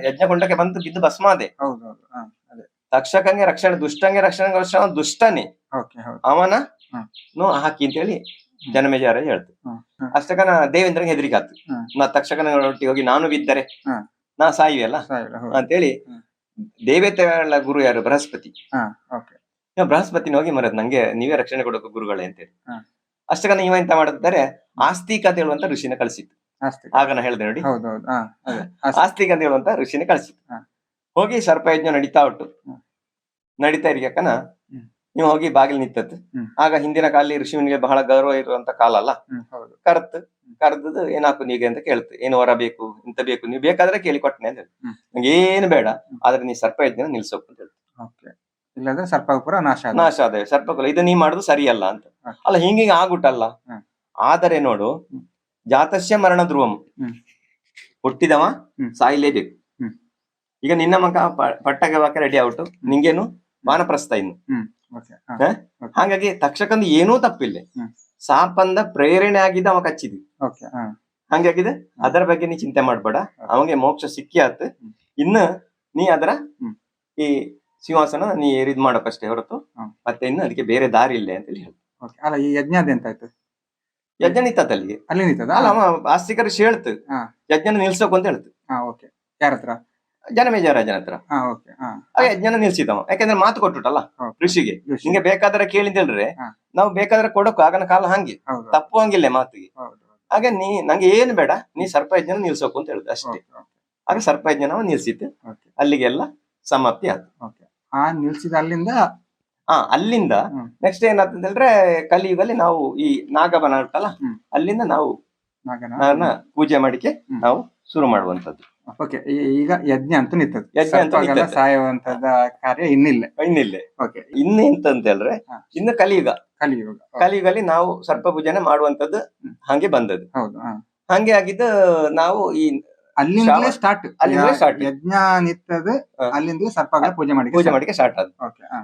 ಯಜ್ಞಗೊಂಡಕ್ಕೆ ಬಂದು ಬಿದ್ದು ಭಸ್ಮಾದೆ. ಹೌದು. ಹೌದು. ಹಾ. ಅದೇ ತಕ್ಷಕಂಗೆ ರಕ್ಷಣೆ, ದುಷ್ಟಂಗೆ ರಕ್ಷಣೆ ದುಷ್ಟನೇ. ಓಕೆ. ಹೌದು. ಅವನ ಹ್ಮ್. ಹಾಕಿ ಅಂತ ಹೇಳಿ ಜನಮೇಜಯ ಹೇಳ್ತು. ಅಷ್ಟಕನ ದೇವೇಂದ್ರಗೆ ಹೆದರಿಕೆ ಆತು. ಹ್ಮ್. ನಾ ತಕ್ಷಕನ ಒಟ್ಟಿಗೆ ಹೋಗಿ ನಾನು ಬಿದ್ದರೆ ಹ್ಮ್. ನಾ ಸಾಯುವೆಲ್ಲ ಸಾಯಿಲ್ಲ. ಹೌದು. ಅಂತೇಳಿ ಹ್ಮ್. ದೇವತೆಗಳ ಗುರು ಯಾರು? ಬೃಹಸ್ಪತಿ. ಹಾ. ಓಕೆ. ಇವ ಬೃಹಸ್ಪತಿನ ಹೋಗಿ ಮರದ್ ನಂಗೆ ನೀವೇ ರಕ್ಷಣೆ ಕೊಡೋಕೆ ಗುರುಗಳೇ ಅಂತೇಳಿ. ಹಾ. ಅಷ್ಟಕನ ಇವ ಎಂತ ಮಾಡಿದ್ದಾರೆ, ಆಸ್ತಿಕ ಅಂತ ಹೇಳುವಂತ ಋಷಿನ ಕಳಿಸಿತ್ತು. ಆಸ್ತಿಕ. ಆಗ ನಾ ಹೇಳ್ದೆ ನೋಡಿ, ಹೌದು. ಹೌದು. ಹಾ. ಅದೇ ಆಸ್ತಿಕ ಅಂತ ಹೇಳುವಂತ ಋಷಿನ ಕಳಿಸಿತ್ತು. ಹಾ. ಹೋಗಿ ಸರ್ಪಯಜ್ಞ ನಡೀತಾ ಉಂಟು. ಹ್ಮ್. ನಡೀತಾ ಇರಿಕನ ಹ್ಮ್. ನೀವು ಹೋಗಿ ಬಾಗಿಲು ನಿಂತದ್ದು. ಹ್ಮ್. ಆಗ ಹಿಂದಿನ ಕಾಲದಲ್ಲಿ ಋಷಿಮುನಿಗೆ ಬಹಳ ಗೌರವ ಇರುವಂತ ಕಾಲ ಅಲ್ಲ. ಹ್ಮ್. ಹೌದು. ಕರೆದದ್ದು ಏನಾಕು ನೀಗೆ ಅಂತ ಕೇಳ್ತು. ಏನು ವರ ಬೇಕು, ಇಂತ ಬೇಕು, ನೀವು ಬೇಕಾದ್ರೆ ಕೇಳಿ ಕೊಟ್ಟನೆ ಅಂತ ಹೇಳಿ. ಹ್ಮ್. ನಂಗೆ ಏನು ಬೇಡ, ಆದ್ರೆ ನೀ ಸರ್ಪಯಜ್ಞ ನಿಲ್ಸೋಕು ಅಂತ ಹೇಳ್ತು. ಓಕೆ. ಇಲ್ಲದ್ರೆ ಸರ್ಪಪುರ ನಾಶ ಆದ. ನಾಶ ಆದ ಸರ್ಪಕುಲ, ಇದು ನೀ ಮಾಡುದು ಸರಿಯಲ್ಲ ಅಂತ. ಹಾ. ಅಲ್ಲ, ಹಿಂಗೆ ಆಗುಟ್ಟಲ್ಲ. ಹ್ಮ್. ಆದರೆ ನೋಡು, ಹ್ಮ್. ಜಾತಸ್ಯ ಮರಣ ಧ್ರುವಂ, ಹ್ಮ್. ಹುಟ್ಟಿದವ ಹ್ಮ್. ಸಾಯ್ಲೇಬೇಕು. ಹ್ಮ್. ಈಗ ನಿನ್ನ ಮಗ ಪಟ್ಟಕ್ಕೆ ಬಾಕ ರೆಡಿ ಆಗ್ಬಿಟ್ಟು ನಿಂಗೇನು ವಾನಪ್ರಸ್ಥ ಇನ್ನು. ಹ್ಮ್. ಓಕೆ. ಹಾ. ಹ? ಹಾಗಾಗಿ ತಕ್ಷಕಂದು ಏನೂ ತಪ್ಪಿಲ್ಲ. ಹ್ಮ್. ಸಾಪಂದ ಪ್ರೇರಣೆ ಆಗಿದ್ದ ಅವ ಕಚ್ಚಿದ್. ಓಕೆ. ಹಾ. ಹಂಗಾಗಿದೆ. ಅದರ ಬಗ್ಗೆ ನೀ ಚಿಂತೆ ಮಾಡ್ಬೇಡ, ಅವಂಗೆ ಮೋಕ್ಷ ಸಿಕ್ಕಿ ಆತು. ಇನ್ನು ನೀ ಅದರ ಹ್ಮ್. ಈ ಸಿಂಹಾಸನ ನೀ ಏರಿದ್ ಮಾಡಕ್ಕಷ್ಟೇ ಹೊರತು ಮತ್ತೆ ಇನ್ನು ಅದಕ್ಕೆ ಬೇರೆ ದಾರಿ ಇಲ್ಲ ಅಂತ ಹೇಳಿ. ಅಲ್ಲ ಈ ಯಜ್ಞ ಎಂತಾಯ್ತು? ಯಜ್ಞ ನಿಂತದ ಅಲ್ಲಿಗೆ, ಅಲ್ಲಿ ನಿಂತದ? ಅಲ್ಲ ಅವ ಆಸ್ತಿಕರು ಹೇಳ್ತು ಯಜ್ಞನ ನಿಲ್ಸೋಕು ಅಂತ ಹೇಳ್ತು. ಯಾರ ಹತ್ರ? ಜನಮೇಜಯ ರಾಜನ ಹತ್ರ. ಯಜ್ಞನ ನಿಲ್ಸಿದವ, ಯಾಕಂದ್ರೆ ಮಾತು ಕೊಟ್ಟುಟಲ್ಲ ಋಷಿಗೆ, ನಿಂಗೆ ಬೇಕಾದ್ರೆ ಕೇಳಿ ಅಂತ ಹೇಳ್ರೆ ನಾವು ಬೇಕಾದ್ರೆ ಕೊಡಕ್ಕು ಆಗನ ಕಾಲ ಹಂಗೆ ತಪ್ಪು ಹಂಗಿಲ್ಲ ಮಾತಿಗೆ. ಹಾಗೆ ನಂಗೆ ಏನು ಬೇಡ, ನೀ ಸರ್ಪ ಯಜ್ಞನ ನಿಲ್ಸೋಕು ಅಂತ ಹೇಳುದು ಅಷ್ಟೇ. ಆಗ ಸರ್ಪ ಯಜ್ಞನ ನಿಲ್ಸಿತ್ತು, ಅಲ್ಲಿಗೆಲ್ಲ ಸಮಾಪ್ತಿ ಆಯ್ತು. ನಿಲ್ಸಿದ ಅಲ್ಲಿಂದ ಅಲ್ಲಿಂದ ನೆಕ್ಸ್ಟ್ ಏನಾಗ್ತದೆ ಅಂದ್ರೆ ಕಲಿಯುಗಲ್ಲಿ ನಾವು ಈ ನಾಗಬನ ಉಂಟಲ್ಲ, ಅಲ್ಲಿಂದ ನಾವು ಪೂಜೆ ಮಾಡಿಕೆ ನಾವು ಶುರು ಮಾಡುವಂತದ್ದು. ಈಗ ಯಜ್ಞ ಅಂತೂ ನಿಂತದ್ದು, ಯಜ್ಞ ಅಂತ ಸಾಯುವಂತದ ಕಾರ್ಯ ಇನ್ನಿಲ್ಲ. ಇನ್ನು ಎಂತ ಅಂತ ಹೇಳಿದ್ರೆ ಇನ್ನು ಕಲಿಯುಗಲ್ಲಿ ನಾವು ಸರ್ಪ ಪೂಜೆನೆ ಮಾಡುವಂತದ್ದು ಹಂಗೆ ಬಂದದ್ದು. ಹಂಗೆ ಆಗಿದ್ದು ನಾವು ಈ ಅಲ್ಲಿಂದಲೇ ಸ್ಟಾರ್ಟ್ ಯಜ್ಞ ನಿಂತದ್ದು, ಅಲ್ಲಿಂದಲೇ ಸರ್ಪಗಳ ಪೂಜೆ ಮಾಡಿಕೆ ಸ್ಟಾರ್ಟ್ ಆದ.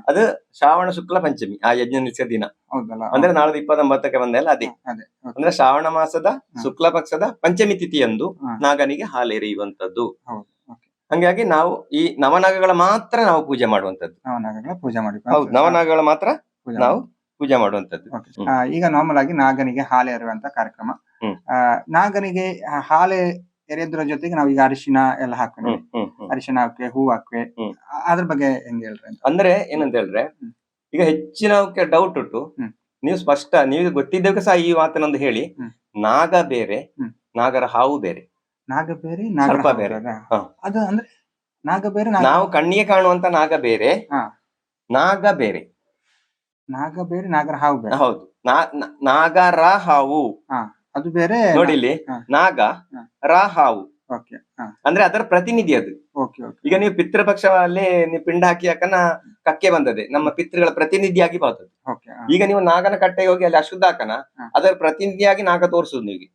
ಅದು ಶ್ರಾವಣ ಶುಕ್ಲ ಪಂಚಮಿ, ಆ ಯಜ್ಞ ನಿಲ್ಸಿದ ದಿನ. ಅಂದ್ರೆ ನಾಳೆ 29ಕ್ಕೆ ಬಂದಲ್ಲ ಅದೇ. ಅಂದ್ರೆ ಶ್ರಾವಣ ಮಾಸದ ಶುಕ್ಲ ಪಕ್ಷದ ಪಂಚಮಿ ತಿಥಿಯಂದು ನಾಗನಿಗೆ ಹಾಲೆರೆಯುವಂತದ್ದು. ಹಂಗಾಗಿ ನಾವು ಈ ನವನಾಗಗಳ ಮಾತ್ರ ನಾವು ಪೂಜೆ ಮಾಡುವಂತದ್ದು. ಹೌದು, ನವನಾಗಗಳ ಮಾತ್ರ ನಾವು ಪೂಜೆ ಮಾಡುವಂತದ್ದು. ಈಗ ನಾರ್ಮಲ್ ಆಗಿ ನಾಗನಿಗೆ ಹಾಲೆ ಎರೆಯುವಂತ ಕಾರ್ಯಕ್ರಮ. ನಾಗನಿಗೆ ಹಾಲೆ ಎರೆಯೋದ್ರ ಜೊತೆಗೆ ನಾವು ಈಗ ಅರಿಶಿನ ಎಲ್ಲ ಹಾಕೊಂಡ್ವಿ, ಅರಿಶಿನ ಹಾಕ್ವೆ, ಹೂ ಹಾಕ್ವೆ, ಅದ್ರ ಬಗ್ಗೆ ಹೆಂಗ್ ಹೇಳ್ರಿ? ಅಂದ್ರೆ ಏನಂತ ಹೇಳಿದ್ರೆ ಈಗ ಹೆಚ್ಚಿನವಕ್ಕೆ ಡೌಟ್ ಉಂಟು, ನೀವು ಸ್ಪಷ್ಟ ನೀವು ಗೊತ್ತಿದ್ದಕ್ಕೆ ಸಹ ಈ ಮಾತನ್ನೊಂದು ಹೇಳಿ. ನಾಗ ಬೇರೆ, ನಾಗರ ಹಾವು ಬೇರೆ. ನಾಗ ಬೇರೆ, ಸರ್ಪ ಬೇರೆ. ಅದು ಅಂದ್ರೆ ನಾಗ ಬೇರೆ, ನಾವು ಕಣ್ಣಿಗೆ ಕಾಣುವಂತ ನಾಗ ಬೇರೆ, ನಾಗ ಬೇರೆ. ನಾಗ ಬೇರೆ, ನಾಗರ ಹಾವು ಬೇರೆ. ಹೌದು, ನಾಗರ ಹಾವು ಅದು ಬೇರೆ. ನೋಡಿ ಇಲ್ಲಿ ನಾಗ ರ ಹಾವು ಅಂದ್ರೆ ಅದರ ಪ್ರತಿನಿಧಿ ಅದು. ಈಗ ನೀವು ಪಿತೃಪಕ್ಷದಲ್ಲಿ ನೀವು ಪಿಂಡ ಹಾಕಿ ಹಾಕನ ಕಕ್ಕೆ ಬಂದದೆ, ನಮ್ಮ ಪಿತೃಗಳ ಪ್ರತಿನಿಧಿಯಾಗಿ ಬರ್ತದೆ. ಈಗ ನೀವು ನಾಗನ ಕಟ್ಟೆಗೆ ಹೋಗಿ ಅಲ್ಲಿ ಅಶುದ್ಧ ಹಾಕನ ಅದರ ಪ್ರತಿನಿಧಿಯಾಗಿ ನಾಗ ತೋರಿಸುದು ನೀವು.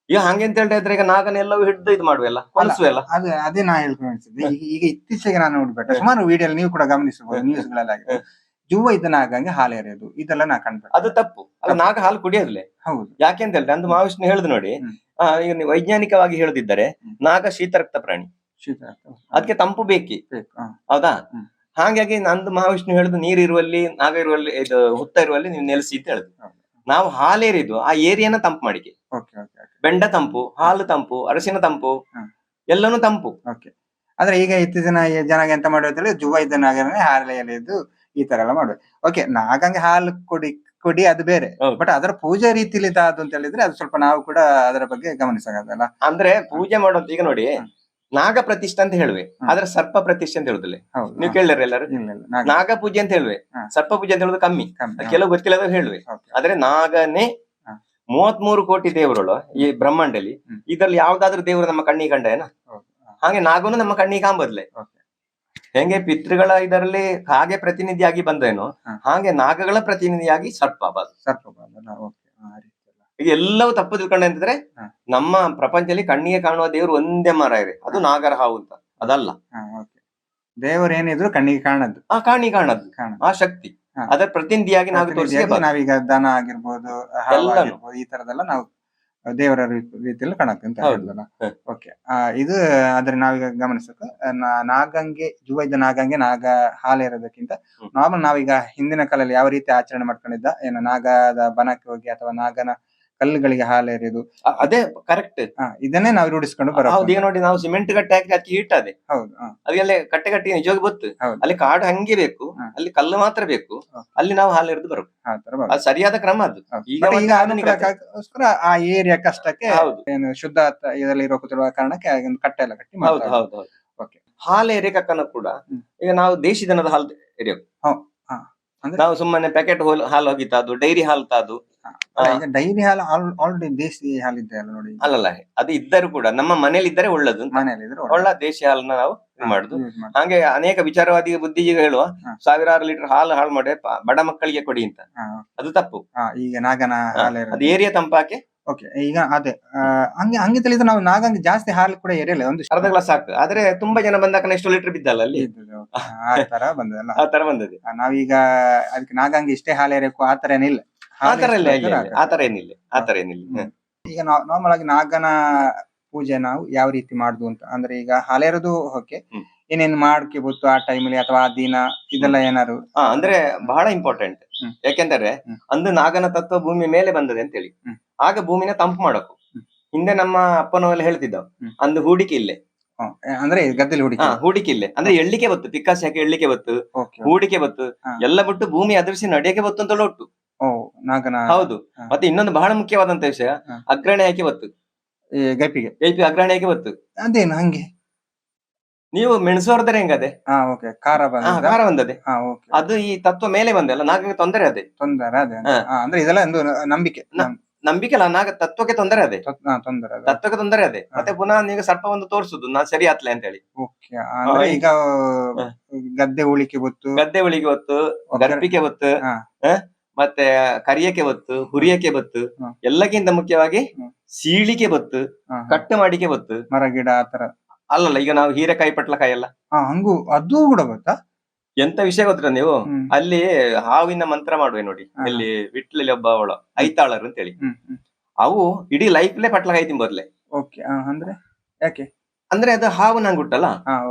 ಈಗ ಹಂಗೆ ಅಂತ ಹೇಳಿದ್ರೆ ಈಗ ನಾಗನೆಲ್ಲವೂ ಹಿಡಿದು ಇದು ಮಾಡುವೆಲ್ಲ, ಕೊಲಿಸುವೆಲ್ಲ. ಅದೇ ನಾ ಹೇಳ್ಕೊಂಡು ಈಗ ಇತ್ತೀಚೆಗೆ ನಾನು ನೋಡ್ಬೇಕ ಸುಮಾರು ವಿಡಿಯೋ ನೀವು ಕೂಡ ಗಮನಿಸಬಹುದು, ನ್ಯೂಸ್ ಗಳಲ್ಲಿ ಜುವ ಇದ್ದ ನಾಗಂಗೆ ಹಾಲು ಎರೆಯೋದು ಇದೆಲ್ಲ ನಾ ಕಂಡ್ಬೇಕು. ಅದು ತಪ್ಪು. ಅಲ್ಲ, ನಾಗ ಹಾಲು ಕುಡಿಯೋದಿಲ್ಲ. ಹೌದು, ಯಾಕೆ ಅಂತ ಹೇಳಿದ್ರೆ ಅಂದು ಮಹಾವಿಷ್ಣು ಹೇಳುದು ನೋಡಿ, ಈಗ ನೀವು ವೈಜ್ಞಾನಿಕವಾಗಿ ಹೇಳುದಿದ್ದಾರೆ ನಾಗ ಶೀತರಕ್ತ ಪ್ರಾಣಿ, ಅದಕ್ಕೆ ತಂಪು ಬೇಕಿ. ಹೌದಾ? ಹಾಗಾಗಿ ನಂದು ಮಹಾವಿಷ್ಣು ಹೇಳುದು ನೀರ್ ಇರುವಲ್ಲಿ, ನಾಗ ಇರುವಲ್ಲಿ, ಇದು ಹುತ್ತ ಇರುವಲ್ಲಿ ನೀವು ನೆಲೆಸಿ ಅಂತ ಹೇಳುದು. ನಾವು ಹಾಲೇರಿದು ಆ ಏರಿಯಾನ ತಂಪು ಮಾಡಿಕೆ. ಬೆಂಡ ತಂಪು, ಹಾಲು ತಂಪು, ಅರಸಿನ ತಂಪು, ಎಲ್ಲನೂ ತಂಪು. ಆದ್ರೆ ಈಗ ಇತ್ತೀಚಿನ ಜನ ಎಂತ ಮಾಡೋದ್ರೆ ಜುವ ಇದ್ದ ನಾಗನೇ ಹಾಲು ಎರೆಯೋದು ಈ ತರ ಎಲ್ಲ ಮಾಡ್ಬೇಕು. ನಾಗಂಗೆ ಹಾಲು ಕೊಡಿ ಅದು ಬೇರೆ, ಬಟ್ ಅದರ ಪೂಜೆ ರೀತಿಲಿ ಅದು ಅಂತ ಹೇಳಿದ್ರೆ ಅದು ಸ್ವಲ್ಪ ನಾವು ಕೂಡ ಅದರ ಬಗ್ಗೆ ಗಮನಿಸಲ್ಲ. ಅಂದ್ರೆ ಪೂಜೆ ಮಾಡೋದು ಈಗ ನೋಡಿ, ನಾಗ ಪ್ರತಿಷ್ಠೆ ಅಂತ ಹೇಳುವೆ, ಆದ್ರೆ ಸರ್ಪ ಪ್ರತಿಷ್ಠೆ ಅಂತ ಹೇಳುದಿಲ್ಲ. ನೀವು ಕೇಳಿದ್ರೆ ಎಲ್ಲರೂ ನಾಗ ಪೂಜೆ ಅಂತ ಹೇಳುವೆ, ಸರ್ಪ ಪೂಜೆ ಅಂತ ಹೇಳುದು ಕಮ್ಮಿ. ಕೆಲವು ಗೊತ್ತಿಲ್ಲದ ಹೇಳುವೆ. ಆದ್ರೆ ನಾಗನೇ 33 ಕೋಟಿ ದೇವರುಗಳು ಈ ಬ್ರಹ್ಮಾಂಡಲ್ಲಿ. ಇದ್ರಲ್ಲಿ ಯಾವ್ದಾದ್ರು ದೇವರು ನಮ್ಮ ಕಣ್ಣಿಗೆ ಕಂಡ ಏನ? ಹಾಗೆ ನಾಗನು ನಮ್ಮ ಕಣ್ಣಿಗೆ ಕಾಂಬದ್ಲೆ. ಹೆಂಗೆ ಪಿತೃಗಳ ಇದರಲ್ಲಿ ಹಾಗೆ ಪ್ರತಿನಿಧಿಯಾಗಿ ಬಂದೇನೋ, ಹಾಗೆ ನಾಗಗಳ ಪ್ರತಿನಿಧಿಯಾಗಿ ಸರ್ಪ ಈಗ ಎಲ್ಲವೂ ತಪ್ಪು ತಿಳ್ಕೊಂಡೆ ಅಂತಂದ್ರೆ ನಮ್ಮ ಪ್ರಪಂಚದಲ್ಲಿ ಕಣ್ಣಿಗೆ ಕಾಣುವ ದೇವರು ಒಂದೇ ಮರ ಇದೆ, ಅದು ನಾಗರ ಹಾವು ಅಂತ. ಅದಲ್ಲ, ದೇವರು ಏನಿದ್ರು ಕಣ್ಣಿಗೆ ಕಾಣದ್ದು, ಕಣ್ಣಿಗೆ ಕಾಣದ್ದು ಆ ಶಕ್ತಿ, ಅದರ ಪ್ರತಿನಿಧಿಯಾಗಿ ನಾವೀಗ ದನ ಆಗಿರ್ಬೋದು, ಈ ತರದೆಲ್ಲ ನಾವು ದೇವರ ರೀತಿಯಲ್ಲಿ ಕಾಣುತ್ತೆ ಅಂತ ಹೇಳಿದ್ರಲ್ಲ. ಇದು ಆದ್ರೆ ನಾವೀಗ ಗಮನಿಸಬೇಕು, ನಾಗಂಗೆ ಜುವ ಇದ್ದ ನಾಗಂಗೆ ನಾಗ ಹಾಲೇರೋದಕ್ಕಿಂತ ನಾರ್ಮಲ್ ನಾವೀಗ ಹಿಂದಿನ ಕಾಲದಲ್ಲಿ ಯಾವ ರೀತಿ ಆಚರಣೆ ಮಾಡ್ಕೊಂಡಿದ್ದ ಏನು, ನಾಗದ ಬನಕ್ಕೆ ಹೋಗಿ ಅಥವಾ ನಾಗನ ಕಲ್ಲುಗಳಿಗೆ ಹಾಲೇರಿಯೋದು, ಅದೇ ಕರೆಕ್ಟ್. ಇದನ್ನೇ ನಾವು ರೂಢಿಸ್ಕೊಂಡು ಬರೋದು. ಈಗ ನೋಡಿ, ನಾವು ಸಿಮೆಂಟ್ ಕಟ್ಟೆ ಹಾಕಿ ಅದಕ್ಕೆ ಹಿಟ್ ಅದೇ. ಹೌದು, ಅದೆಲ್ಲ ಕಟ್ಟೆ ನಿಜವಾಗಿ ಗೊತ್ತು. ಅಲ್ಲಿ ಕಾಡು ಹಂಗೆ ಬೇಕು, ಅಲ್ಲಿ ಕಲ್ಲು ಮಾತ್ರ ಬೇಕು, ಅಲ್ಲಿ ನಾವು ಹಾಲೆರೆದು ಬರೋದು. ಅದು ಸರಿಯಾದ ಕ್ರಮ. ಅದು ಈಗ ಆ ಏರಿಯಾ ಕಷ್ಟಕ್ಕೆ ಏನು ಶುದ್ಧ ಇದರಲ್ಲಿ ಕೂತಿರುವ ಕಾರಣಕ್ಕೆ ಕಟ್ಟೆ ಎಲ್ಲ ಕಟ್ಟಿ ಹೌದು ಹೌದು ಹೌದು. ಹಾಲು ಎರೆಕಕ್ಕನ ಕೂಡ ಈಗ ನಾವು ದೇಶಿ ದನದ ಹಾಲು ಎರೆಯೋದು. ನಾವು ಸುಮ್ಮನೆ ಪ್ಯಾಕೆಟ್ ಹಾಲು ಹೋಗಿತ್ತು, ಅದು ಡೈರಿ ಹಾಲು ತಾದು. ಡೈರಿ ಹಾಲು ಆಲ್ರೆಡಿ ದೇಶಿ ಹಾಲು ಇದೆ ಅಲ್ಲ ನೋಡಿ. ಅಲ್ಲಲ್ಲ, ಅದು ಇದ್ದರೂ ಕೂಡ ನಮ್ಮ ಮನೇಲಿ ಇದ್ದರೆ ಒಳ್ಳೇದು, ಒಳ್ಳೆ ದೇಶಿ ಹಾಲನ್ನ ನಾವು ಮಾಡುದು. ಹಾಗೆ ಅನೇಕ ವಿಚಾರವಾದಿ ಬುದ್ಧಿಜೀವಿ ಹೇಳುವ 1000 ಲೀಟರ್ ಹಾಲು ಮಾಡಿ ಬಡ ಮಕ್ಕಳಿಗೆ ಕೊಡಿ ಅಂತ, ಅದು ತಪ್ಪು. ಈಗ ನಾಗನ ಅದು ಏರಿಯಾ ತಂಪಾಕೆ. ಈಗ ಅದೇ ಹಂಗೆ ತಿಳಿದ್ರೆ ನಾವು ನಾಗಂಗೆ ಜಾಸ್ತಿ ಹಾಲು ಕೂಡ ಎರೆಯಲ್ಲ, ಒಂದು ಅರ್ಧ ಗ್ಲಾಸ್ ಸಾಕು. ಆದ್ರೆ ತುಂಬಾ ಜನ ಬಂದಾಗ ಎಷ್ಟು ಲೀಟರ್ ಬಿದ್ದಲ್ಲ ಅಲ್ಲಿ, ಆ ತರ ಬಂದದಲ್ಲ. ಆ ತರ ಬಂದದೆ. ನಾವೀಗ ಅದಕ್ಕೆ ನಾಗಂಗೆ ಇಷ್ಟೇ ಹಾಲು ಎರೆಯಕ್ಕೂ ಆ ತರ ಏನಿಲ್ಲ. ಆತರ ಏನಿಲ್ಲ. ಈಗ ನಾರ್ಮಲ್ ಆಗಿ ನಾಗನ ಪೂಜೆ ನಾವು ಯಾವ ರೀತಿ ಮಾಡುದು ಅಂತ ಅಂದ್ರೆ, ಈಗ ಹಾಲೆರದು ಏನೇನ್ ಮಾಡ್ಕೋಬಹುದು ಆ ಟೈಮಲ್ಲಿ ಅಥವಾ ಆ ದಿನ ಇದೆಲ್ಲ ಏನಾದ್ರು? ಅಂದ್ರೆ ಬಹಳ ಇಂಪಾರ್ಟೆಂಟ್. ಹ್ಮ್. ಯಾಕೆಂದರೆ ಅಂದು ನಾಗನ ತತ್ವ ಭೂಮಿ ಮೇಲೆ ಬಂದದೆ ಅಂತ ಹೇಳಿ. ಹ್ಮ್. ಆಗ ಭೂಮಿನ ತಂಪು ಮಾಡಕು. ಹಿಂದೆ ನಮ್ಮ ಅಪ್ಪನವೆಲ್ಲ ಹೇಳ್ತಿದ್ದ, ಅಂದು ಹೂಡಿಕೆ ಇಲ್ಲೇ, ಅಂದ್ರೆ ಗದ್ದೆಲಿ ಹುಡುಕಿ ಹೂಡಿಕೆ ಇಲ್ಲೇ ಅಂದ್ರೆ ಎಳ್ಳಿಕೆ ಬತ್ತು, ಪಿಕ್ಕಾಸಿ ಹಾಕಿ ಎಳ್ಳಿಕೆ ಬತ್ತು, ಹೂಡಿಕೆ ಬತ್ತು, ಎಲ್ಲ ಬಿಟ್ಟು ಭೂಮಿ ಅದೃಶ್ಯ ನಡೆಯಕ್ಕೆ ಬತ್ತು ಅಂತ ಒಟ್ಟು. ನಾಗನ ಹೌದು. ಮತ್ತೆ ಇನ್ನೊಂದು ಬಹಳ ಮುಖ್ಯವಾದಂತ ವಿಷಯ, ಅಗ್ರಣೆ ಹಾಕಿ ಬತ್ತು, ಗೈಪಿಗೆ ಅಗ್ರಣೆ ಹಾಕಿ ಬತ್ತು. ಅದೇನು ಹಂಗೆ ನೀವು ಮೆಣಸೋರ್ದರೆ ಹೆಂಗದೆ ಖಾರ ಖಾರ ಬಂದದೆ, ಅದು ಈ ತತ್ವ ಮೇಲೆ ಬಂದಲ್ಲ, ನಾಗಕ್ಕೆ ತೊಂದರೆ ಅದೇ. ತೊಂದರೆ ಅದೇ ಅಂದ್ರೆ ಇದೆಲ್ಲ ಒಂದು ನಂಬಿಕೆ. ನಂಬಿಕೆ ಅಲ್ಲ, ನಾಗ ತತ್ವಕ್ಕೆ ತೊಂದರೆ ಅದೇ, ತತ್ವಕ್ಕೆ ತೊಂದರೆ ಅದೇ. ಮತ್ತೆ ಪುನಃ ನೀವು ಸರ್ಪ ಒಂದು ತೋರಿಸುದು ನಾ ಸರಿ ಆತ್ಲೆ ಅಂತ ಹೇಳಿ. ಅಂದ್ರೆ ಈಗ ಗದ್ದೆ ಉಳಿಕೆ ಗೊತ್ತು, ಗದ್ದೆ ಉಳಿಕೆ ಗೊತ್ತು, ಗರ್ಭಿಕೆ ಗೊತ್ತು, ಮತ್ತೆ ಕರಿಯಕ್ಕೆ ಬತ್ತು, ಹುರಿಯಕ್ಕೆ ಬತ್ತು, ಎಲ್ಲಕ್ಕಿಂತ ಮುಖ್ಯವಾಗಿ ಸೀಳಿಕೆ ಬತ್ತು, ಕಟ್ಟು ಮಾಡಿಕೆ ಬತ್ತು, ಮರ ಗಿಡ ಆತರ ಅಲ್ಲಲ್ಲ. ಈಗ ನಾವು ಹೀರೆಕಾಯಿ ಪಟ್ಲಕಾಯಿ ಎಲ್ಲ ಹಂಗು ಅದು ಕೂಡ ಗೊತ್ತಾ? ಎಂತ ವಿಷಯ ಗೊತ್ತಿರ ನೀವು? ಅಲ್ಲಿ ಹಾವಿನ ಮಂತ್ರ ಮಾಡುವೆ ನೋಡಿ, ಇಲ್ಲಿ ವಿಟ್ಲಲ್ಲಿ ಒಬ್ಬ ಅವಳ ಐತಾಳರು ಅಂತ ಹೇಳಿ, ಅವು ಇಡೀ ಲೈಫ್ಲೇ ಪಟ್ಲಕಾಯಿ ತಿಂಬೋದ್ಲೆ. ಅಂದ್ರೆ ಯಾಕೆ? ಅಂದ್ರೆ ಅದು ಹಾವು ನಂಗುಟ್ಟಲ್ಲ,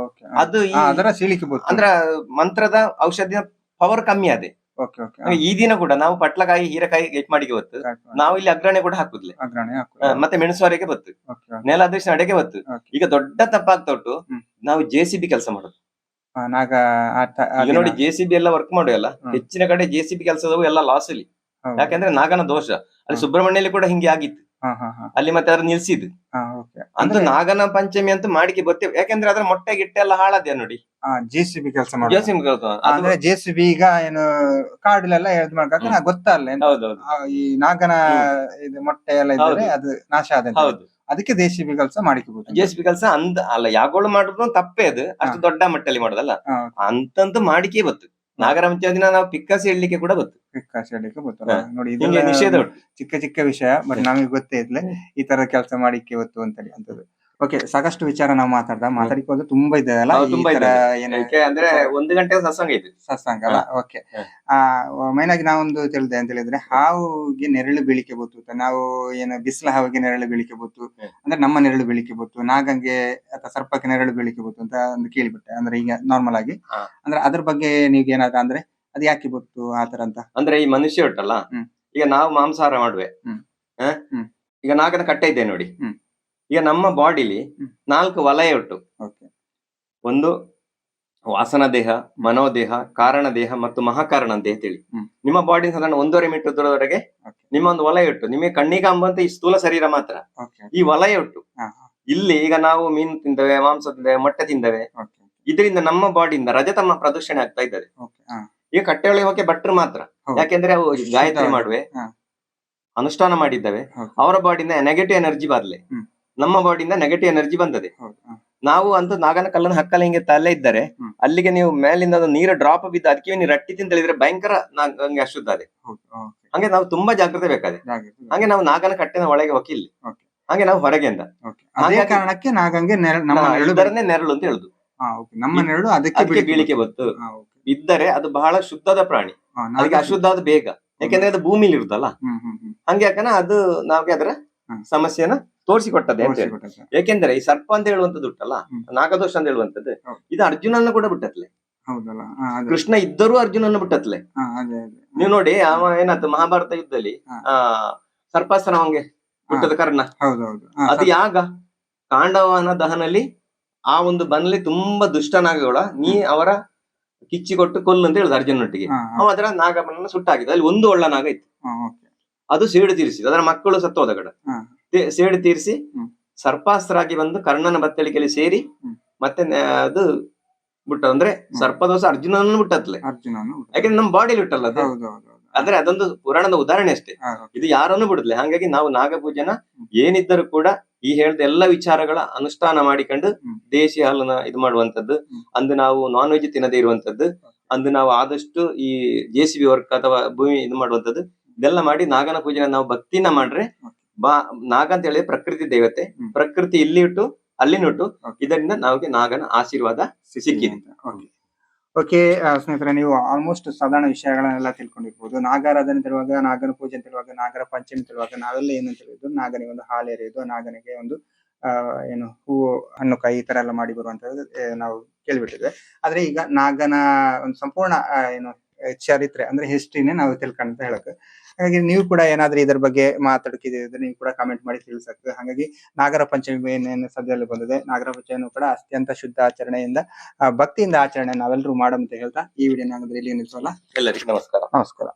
ಅದು ಅದರ ಸೀಳಿಕೆ ಅಂದ್ರ ಮಂತ್ರದ ಔಷಧಿಯ ಪವರ್ ಕಮ್ಮಿ ಅದೇ. ಈ ದಿನ ಕೂಡ ನಾವು ಪಟ್ಲಕಾಯಿ ಹೀರೆಕಾಯಿ ಗೆಟ್ ಮಾಡಿಗೆ ಬತ್ತು, ನಾವು ಇಲ್ಲಿ ಅಗ್ರಣೆ ಕೂಡ ಹಾಕುದ್ಲೆ, ಮತ್ತೆ ಮೆಣಸುವರೆಗೆ ಬತ್ತು, ನೆಲ ಅದೃಶ್ಯ ಅಡೆಗೆ ಬತ್ತು. ಈಗ ದೊಡ್ಡ ತಪ್ಪಾಗ್ತಾ ಉಂಟು, ನಾವು JCB ಕೆಲಸ ಮಾಡೋದು. ಈಗ ನೋಡಿ JCB ಎಲ್ಲ ವರ್ಕ್ ಮಾಡುವಲ್ಲ, ಹೆಚ್ಚಿನ ಕಡೆ JCB ಕೆಲಸದವು ಎಲ್ಲ ಲಾಸ್ ಅಲ್ಲಿ. ಯಾಕಂದ್ರೆ ನಾಗನ ದೋಷ. ಅಲ್ಲಿ ಸುಬ್ರಹ್ಮಣ್ಯಲ್ಲಿ ಕೂಡ ಹಿಂಗೆ ಆಗಿತ್ತು, ಅಲ್ಲಿ ಮತ್ತೆ ಅದ್ರ ನಿಲ್ಸಿದ್ದು. ಅಂತೂ ನಾಗನ ಪಂಚಮಿ ಅಂತ ಮಾಡಿಕೆ ಬರ್ತೇವೆ, ಯಾಕಂದ್ರೆ ಅದ್ರ ಮೊಟ್ಟೆ ಗಿಟ್ಟೆ ಎಲ್ಲ ಹಾಳಾದ್ಯ ನೋಡಿ. JCB ಕೆಲಸ ಅಂದ್ರೆ JCB ಈಗ ಏನು ಕಾಡಿಲೆಲ್ಲ ಇದು ಮಾಡ್ಕೊಂಡು ಗೊತ್ತಲ್ಲ, ಈ ನಾಗನ ಇದು ಮೊಟ್ಟೆ ಎಲ್ಲ ಇದ್ರೆ ಅದು ನಾಶ ಆದ, ಅದಕ್ಕೆ JCB ಕೆಲಸ ಮಾಡಿಕೋಬಹುದು. JCB ಕೆಲಸ ಅಂದ ಅಲ್ಲ, ಯಾಗೋಳು ಮಾಡುದು ತಪ್ಪೇ, ಅದು ಅಷ್ಟು ದೊಡ್ಡ ಮಟ್ಟಲ್ಲಿ ಮಾಡೋದಲ್ಲ, ಅಂತಂತೂ ಮಾಡಿಕೆ ಬತ್ತು. ನಾಗರ ಪಂಚಮಿ ದಿನ ನಾವು ಪಿಕ್ಕಾಸಿ ಹೇಳಲಿಕ್ಕೆ ಕೂಡ ಬತ್ತು, ಪಿಕ್ಕಾಸಿ ಹೇಳಲಿಕ್ಕೆ ಗೊತ್ತಲ್ಲ ನೋಡಿ. ಇದೆಲ್ಲ ನಿಷೇಧ ಚಿಕ್ಕ ಚಿಕ್ಕ ವಿಷಯ, ಬಟ್ ನಮಗೆ ಗೊತ್ತೇ ಇದ್ಲೆ ಈ ತರ ಕೆಲಸ ಮಾಡಿಕ್ಕೆ ಗೊತ್ತು ಅಂತೇಳಿ ಅಂತದ್ದು. ಓಕೆ, ಸಾಕಷ್ಟು ವಿಚಾರ ನಾವು ಮಾತಾಡಿಕೊಂಡು ತುಂಬಾ ಇದೆ ಅಲ್ಲ, ಅಂದ್ರೆ 1 ಗಂಟೆ ಸತ್ಸಂಗ ಅಲ್ಲ. ಓಕೆ, ಮೈನ್ ಆಗಿ ನಾವೊಂದು ತಿಳಿದೆ ಅಂತ ಹೇಳಿದ್ರೆ, ಹಾವಿಗೆ ನೆರಳು ಬೀಳಿಕೆ ಬತ್ತು, ನಾವು ಏನು ಬಿಸಿಲ ಹಾವಿಗೆ ನೆರಳು ಬೀಳಿಕೆ ಬತ್ತು ಅಂದ್ರೆ ನಮ್ಮ ನೆರಳು ಬೀಳಿಕೆ ಬತ್ತು, ನಾಗಂಗೆ ಅಥವಾ ಸರ್ಪಕ್ಕೆ ನೆರಳು ಬೀಳಿಕೆ ಬತ್ತು ಅಂತ ಒಂದು ಕೇಳಿಬಿಟ್ಟೆ. ಅಂದ್ರೆ ಈಗ ನಾರ್ಮಲ್ ಆಗಿ ಅಂದ್ರೆ ಅದ್ರ ಬಗ್ಗೆ ನೀವು ಏನಾದ್ರು ಅಂದ್ರೆ ಅದು ಯಾಕೆ ಬತ್ತು ಆತರ ಅಂತ? ಅಂದ್ರೆ ಈ ಮನುಷ್ಯ ಉಂಟಲ್ಲ, ಈಗ ನಾವು ಮಾಂಸಾಹಾರ ಮಾಡುವೆ, ಈಗ ನಾಗನ ಕಟ್ಟೆ ಇದೆ ನೋಡಿ. ಈಗ ನಮ್ಮ ಬಾಡಿಲಿ 4 ವಲಯ ಉಂಟು. ಒಂದು ವಾಸನ ದೇಹ, ಮನೋದೇಹ, ಕಾರಣ ದೇಹ ಮತ್ತು ಮಹಾಕಾರಣ ದೇಹ ಅಂತೇಳಿ. ನಿಮ್ಮ ಬಾಡಿ ಸಾಧಾರಣ 1.5 ಮೀಟರ್ ದೂರದವರೆಗೆ ನಿಮ್ಮ ಒಂದು ವಲಯ ಉಂಟು. ನಿಮಗೆ ಕಣ್ಣಿಗೆ ಅಂಬಂತ ಈ ಸ್ಥೂಲ ಶರೀರ ಮಾತ್ರ ಈ ವಲಯ ಉಂಟು. ಇಲ್ಲಿ ಈಗ ನಾವು ಮೀನು ತಿಂದವೆ, ಮಾಂಸ ತಿಂದವೆ, ಮೊಟ್ಟೆ ತಿಂದವೆ, ಇದರಿಂದ ನಮ್ಮ ಬಾಡಿಯಿಂದ ರಜತಮ್ಮ ಪ್ರದೂಷಣೆ ಆಗ್ತಾ ಇದ್ದಾರೆ. ಈಗ ಕಟ್ಟೆ ಒಳಗೆ ಹೋಗಿ ಭಟ್ರು ಮಾತ್ರ, ಯಾಕೆಂದ್ರೆ ಅವು ಗಾಯತ್ರಿ ಮಾಡುವೆ, ಅನುಷ್ಠಾನ ಮಾಡಿದ್ದಾವೆ, ಅವರ ಬಾಡಿಯಿಂದ ನೆಗೆಟಿವ್ ಎನರ್ಜಿ ಬರ್ಲೆ, ನಮ್ಮ ಬಾಡಿಯಿಂದ ನೆಗೆಟಿವ್ ಎನರ್ಜಿ ಬಂದದೆ. ನಾವು ಅಂತೂ ನಾಗನ ಕಲ್ಲನ್ನು ಹಕ್ಕಲ್ಲ ಹಿಂಗೆ ತಲೆ ಇದ್ದಾರೆ, ಅಲ್ಲಿಗೆ ನೀವು ಮೇಲಿಂದ ನೀರು ಡ್ರಾಪ್ ಬಿದ್ದು ಅದಕ್ಕೆ ನೀವು ರಟ್ಟಿ ತಿಂತ ಹೇಳಿದ್ರೆ ಭಯಂಕರ ಹಂಗೆ ಅಶುದ್ಧ ಅದೇ. ಹಂಗೆ ನಾವು ತುಂಬಾ ಜಾಗ್ರತೆ ಬೇಕಾದೆ. ಹಂಗೆ ನಾವು ನಾಗನ ಕಟ್ಟಿನ ಒಳಗೆ ಹೋಗಿಲ್ಲ, ಹಂಗೆ ನಾವು ಹೊರಗೆಂದ ಕಾರಣಕ್ಕೆ ನಾಗಂಗೆ ನೆರಳು ಅಂತ ಹೇಳುದು. ನಮ್ಮ ನೆರಳು ಅದಕ್ಕೆ ಬೀಳಿಕೆ ಬತ್ತು ಇದ್ದರೆ ಅದು ಬಹಳ ಶುದ್ಧದ ಪ್ರಾಣಿ, ಅದಕ್ಕೆ ಅಶುದ್ಧ ಅದು ಬೇಗ, ಯಾಕೆಂದ್ರೆ ಅದು ಭೂಮಿಲಿ ಇರುದಲ್ಲ. ಹಂಗೆ ಯಾಕನ ಅದು ನಾವ್ಗೆ ಅದರ ಸಮಸ್ಯೆನ ತೋರಿಸಿಕೊಟ್ಟದೆ ಅಂತ ಹೇಳಿ. ಯಾಕೆಂದ್ರೆ ಈ ಸರ್ಪ ಅಂತ ಹೇಳುವಂತದ್ದು ಉಂಟಲ್ಲ, ನಾಗದೋಷ ಅಂತ ಹೇಳುವಂತದ್ದು, ಇದು ಅರ್ಜುನನ್ನ ಕೂಡ ಬಿಟ್ಟತ್ಲೆ. ಕೃಷ್ಣ ಇದ್ದರೂ ಅರ್ಜುನನ್ನ ಬಿಟ್ಟತ್ಲೆ. ನೀವು ನೋಡಿ, ಅವ ಏನಾಯ್ತು ಮಹಾಭಾರತ ಯುದ್ಧದಲ್ಲಿ ಸರ್ಪಾಸ್ತ್ರ ಅವಂಗೆ ಬಿಟ್ಟದ ಕರ್ಣ. ಅದು ಯಾಗ ಕಾಂಡವನ ದಹನಲ್ಲಿ ಆ ಒಂದು ಬನ್ಲಿ ತುಂಬಾ ದುಷ್ಟನಾಗಗಳ ನೀ ಅವರ ಕಿಚ್ಚಿಕೊಟ್ಟು ಕೊಲ್ಲು ಅಂತ ಹೇಳುದು ಅರ್ಜುನೊಟ್ಟಿಗೆ. ಅವ ಅದರ ನಾಗಮನ್ನ ಸುಟ್ಟಾಕಿದ. ಅಲ್ಲಿ ಒಂದು ಒಳ್ಳ ನಾಗ ಇತ್ತು, ಅದು ಸೇಡು ತೀರಿಸಿದ. ಅದರ ಮಕ್ಕಳು ಸತ್ತೋದ ಕಡೆ ಸೇಡು ತೀರಿಸಿ ಸರ್ಪಾಸ್ತ್ರ ಆಗಿ ಬಂದು ಕರ್ಣನ ಬತ್ತಳಿಕೆಯಲ್ಲಿ ಸೇರಿ ಮತ್ತೆ ಅದು ಬಿಟ್ಟ. ಅಂದ್ರೆ ಸರ್ಪದೋಷ ಅರ್ಜುನನ್ನು ಬಿಟ್ಟತ್ಲೆ, ಯಾಕಂದ್ರೆ ನಮ್ಮ ಬಾಡಿಲಿ ಬಿಟ್ಟಲ್ಲ ಅದು. ಅಂದ್ರೆ ಅದೊಂದು ಪುರಾಣದ ಉದಾಹರಣೆ ಅಷ್ಟೇ, ಇದು ಯಾರನ್ನು ಬಿಡುದಿಲ್ಲ. ಹಾಗಾಗಿ ನಾವು ನಾಗಪೂಜೆನ ಏನಿದ್ದರೂ ಕೂಡ ಈ ಹೇಳಿದ ಎಲ್ಲ ವಿಚಾರಗಳ ಅನುಷ್ಠಾನ ಮಾಡಿಕೊಂಡು ದೇಶಿ ಹಾಲನ್ನ ಇದು ಮಾಡುವಂತದ್ದು, ಅಂದು ನಾವು ನಾನ್ ವೆಜ್ ತಿನ್ನದೇ ಇರುವಂತದ್ದು, ಅಂದು ನಾವು ಆದಷ್ಟು ಈ JCB ವರ್ಕ್ ಅಥವಾ ಭೂಮಿ ಇದು ಮಾಡುವಂತದ್ದು, ಇದೆಲ್ಲ ಮಾಡಿ ನಾಗನ ಪೂಜೆನ ನಾವು ಭಕ್ತಿನ ಮಾಡ್ರೆ ನಾಗ ಅಂತ ಹೇಳಿದ್ರೆ ಪ್ರಕೃತಿ ದೇವತೆ, ಪ್ರಕೃತಿ ಇಲ್ಲಿ ಉಂಟು ಅಲ್ಲಿ ಉಂಟು, ಇದರಿಂದ ನಮಗೆ ನಾಗನ ಆಶೀರ್ವಾದ ಸಿಕ್ಕಿದೆ. ಓಕೆ ಸ್ನೇಹಿತರೆ, ನೀವು ಆಲ್ಮೋಸ್ಟ್ ಸಾಧಾರಣ ವಿಷಯಗಳನ್ನೆಲ್ಲ ತಿಳ್ಕೊಂಡಿರ್ಬೋದು. ನಾಗಾರಾಧನೆ ತಿಳುವಾಗ, ನಾಗನ ಪೂಜೆ ತಿಳುವಾಗ, ನಾಗರ ಪಂಚಮಿ ತಿಳುವಾಗ ನಾವೆಲ್ಲ ಏನಂತ ಹೇಳಿದ್ರು, ನಾಗನಿಗೆ ಒಂದು ಹಾಲು ಎರೆಯುವುದು, ನಾಗನಿಗೆ ಒಂದು ಏನು ಹೂವು ಹಣ್ಣು ಕಾಯಿ ಈ ತರ ಎಲ್ಲ ಮಾಡಿ ಬರುವಂತದ್ದು ನಾವು ಕೇಳ್ಬಿಟ್ಟಿದ್ವಿ. ಆದ್ರೆ ಈಗ ನಾಗನ ಒಂದು ಸಂಪೂರ್ಣ ಏನು ಚರಿತ್ರೆ ಅಂದ್ರೆ ಹಿಸ್ಟ್ರಿನೇ ನಾವು ತಿಳ್ಕೊಂತ ಹೇಳಕ್. ಹಾಗಾಗಿ ನೀವು ಕೂಡ ಏನಾದ್ರೂ ಇದ್ರ ಬಗ್ಗೆ ಮಾತಾಡಕಿದ್ರೆ ನೀವು ಕೂಡ ಕಾಮೆಂಟ್ ಮಾಡಿ ತಿಳಿಸಕ್. ಹಾಗಾಗಿ ನಾಗರ ಪಂಚಮಿ ಏನೇನು ಸದ್ಯದಲ್ಲಿ ಬಂದಿದೆ, ನಾಗರ ಪಂಚಮಿನೂ ಕೂಡ ಅತ್ಯಂತ ಶುದ್ಧ ಆಚರಣೆಯಿಂದ ಭಕ್ತಿಯಿಂದ ಆಚರಣೆ ನಾವೆಲ್ಲರೂ ಮಾಡಂತ ಹೇಳ್ತಾ ಈ ವಿಡಿಯೋ ಇಲ್ಲಿ ನಿಲ್ಸೋಲ್ಲ. ಎಲ್ಲರಿಗೂ ನಮಸ್ಕಾರ. ನಮಸ್ಕಾರ.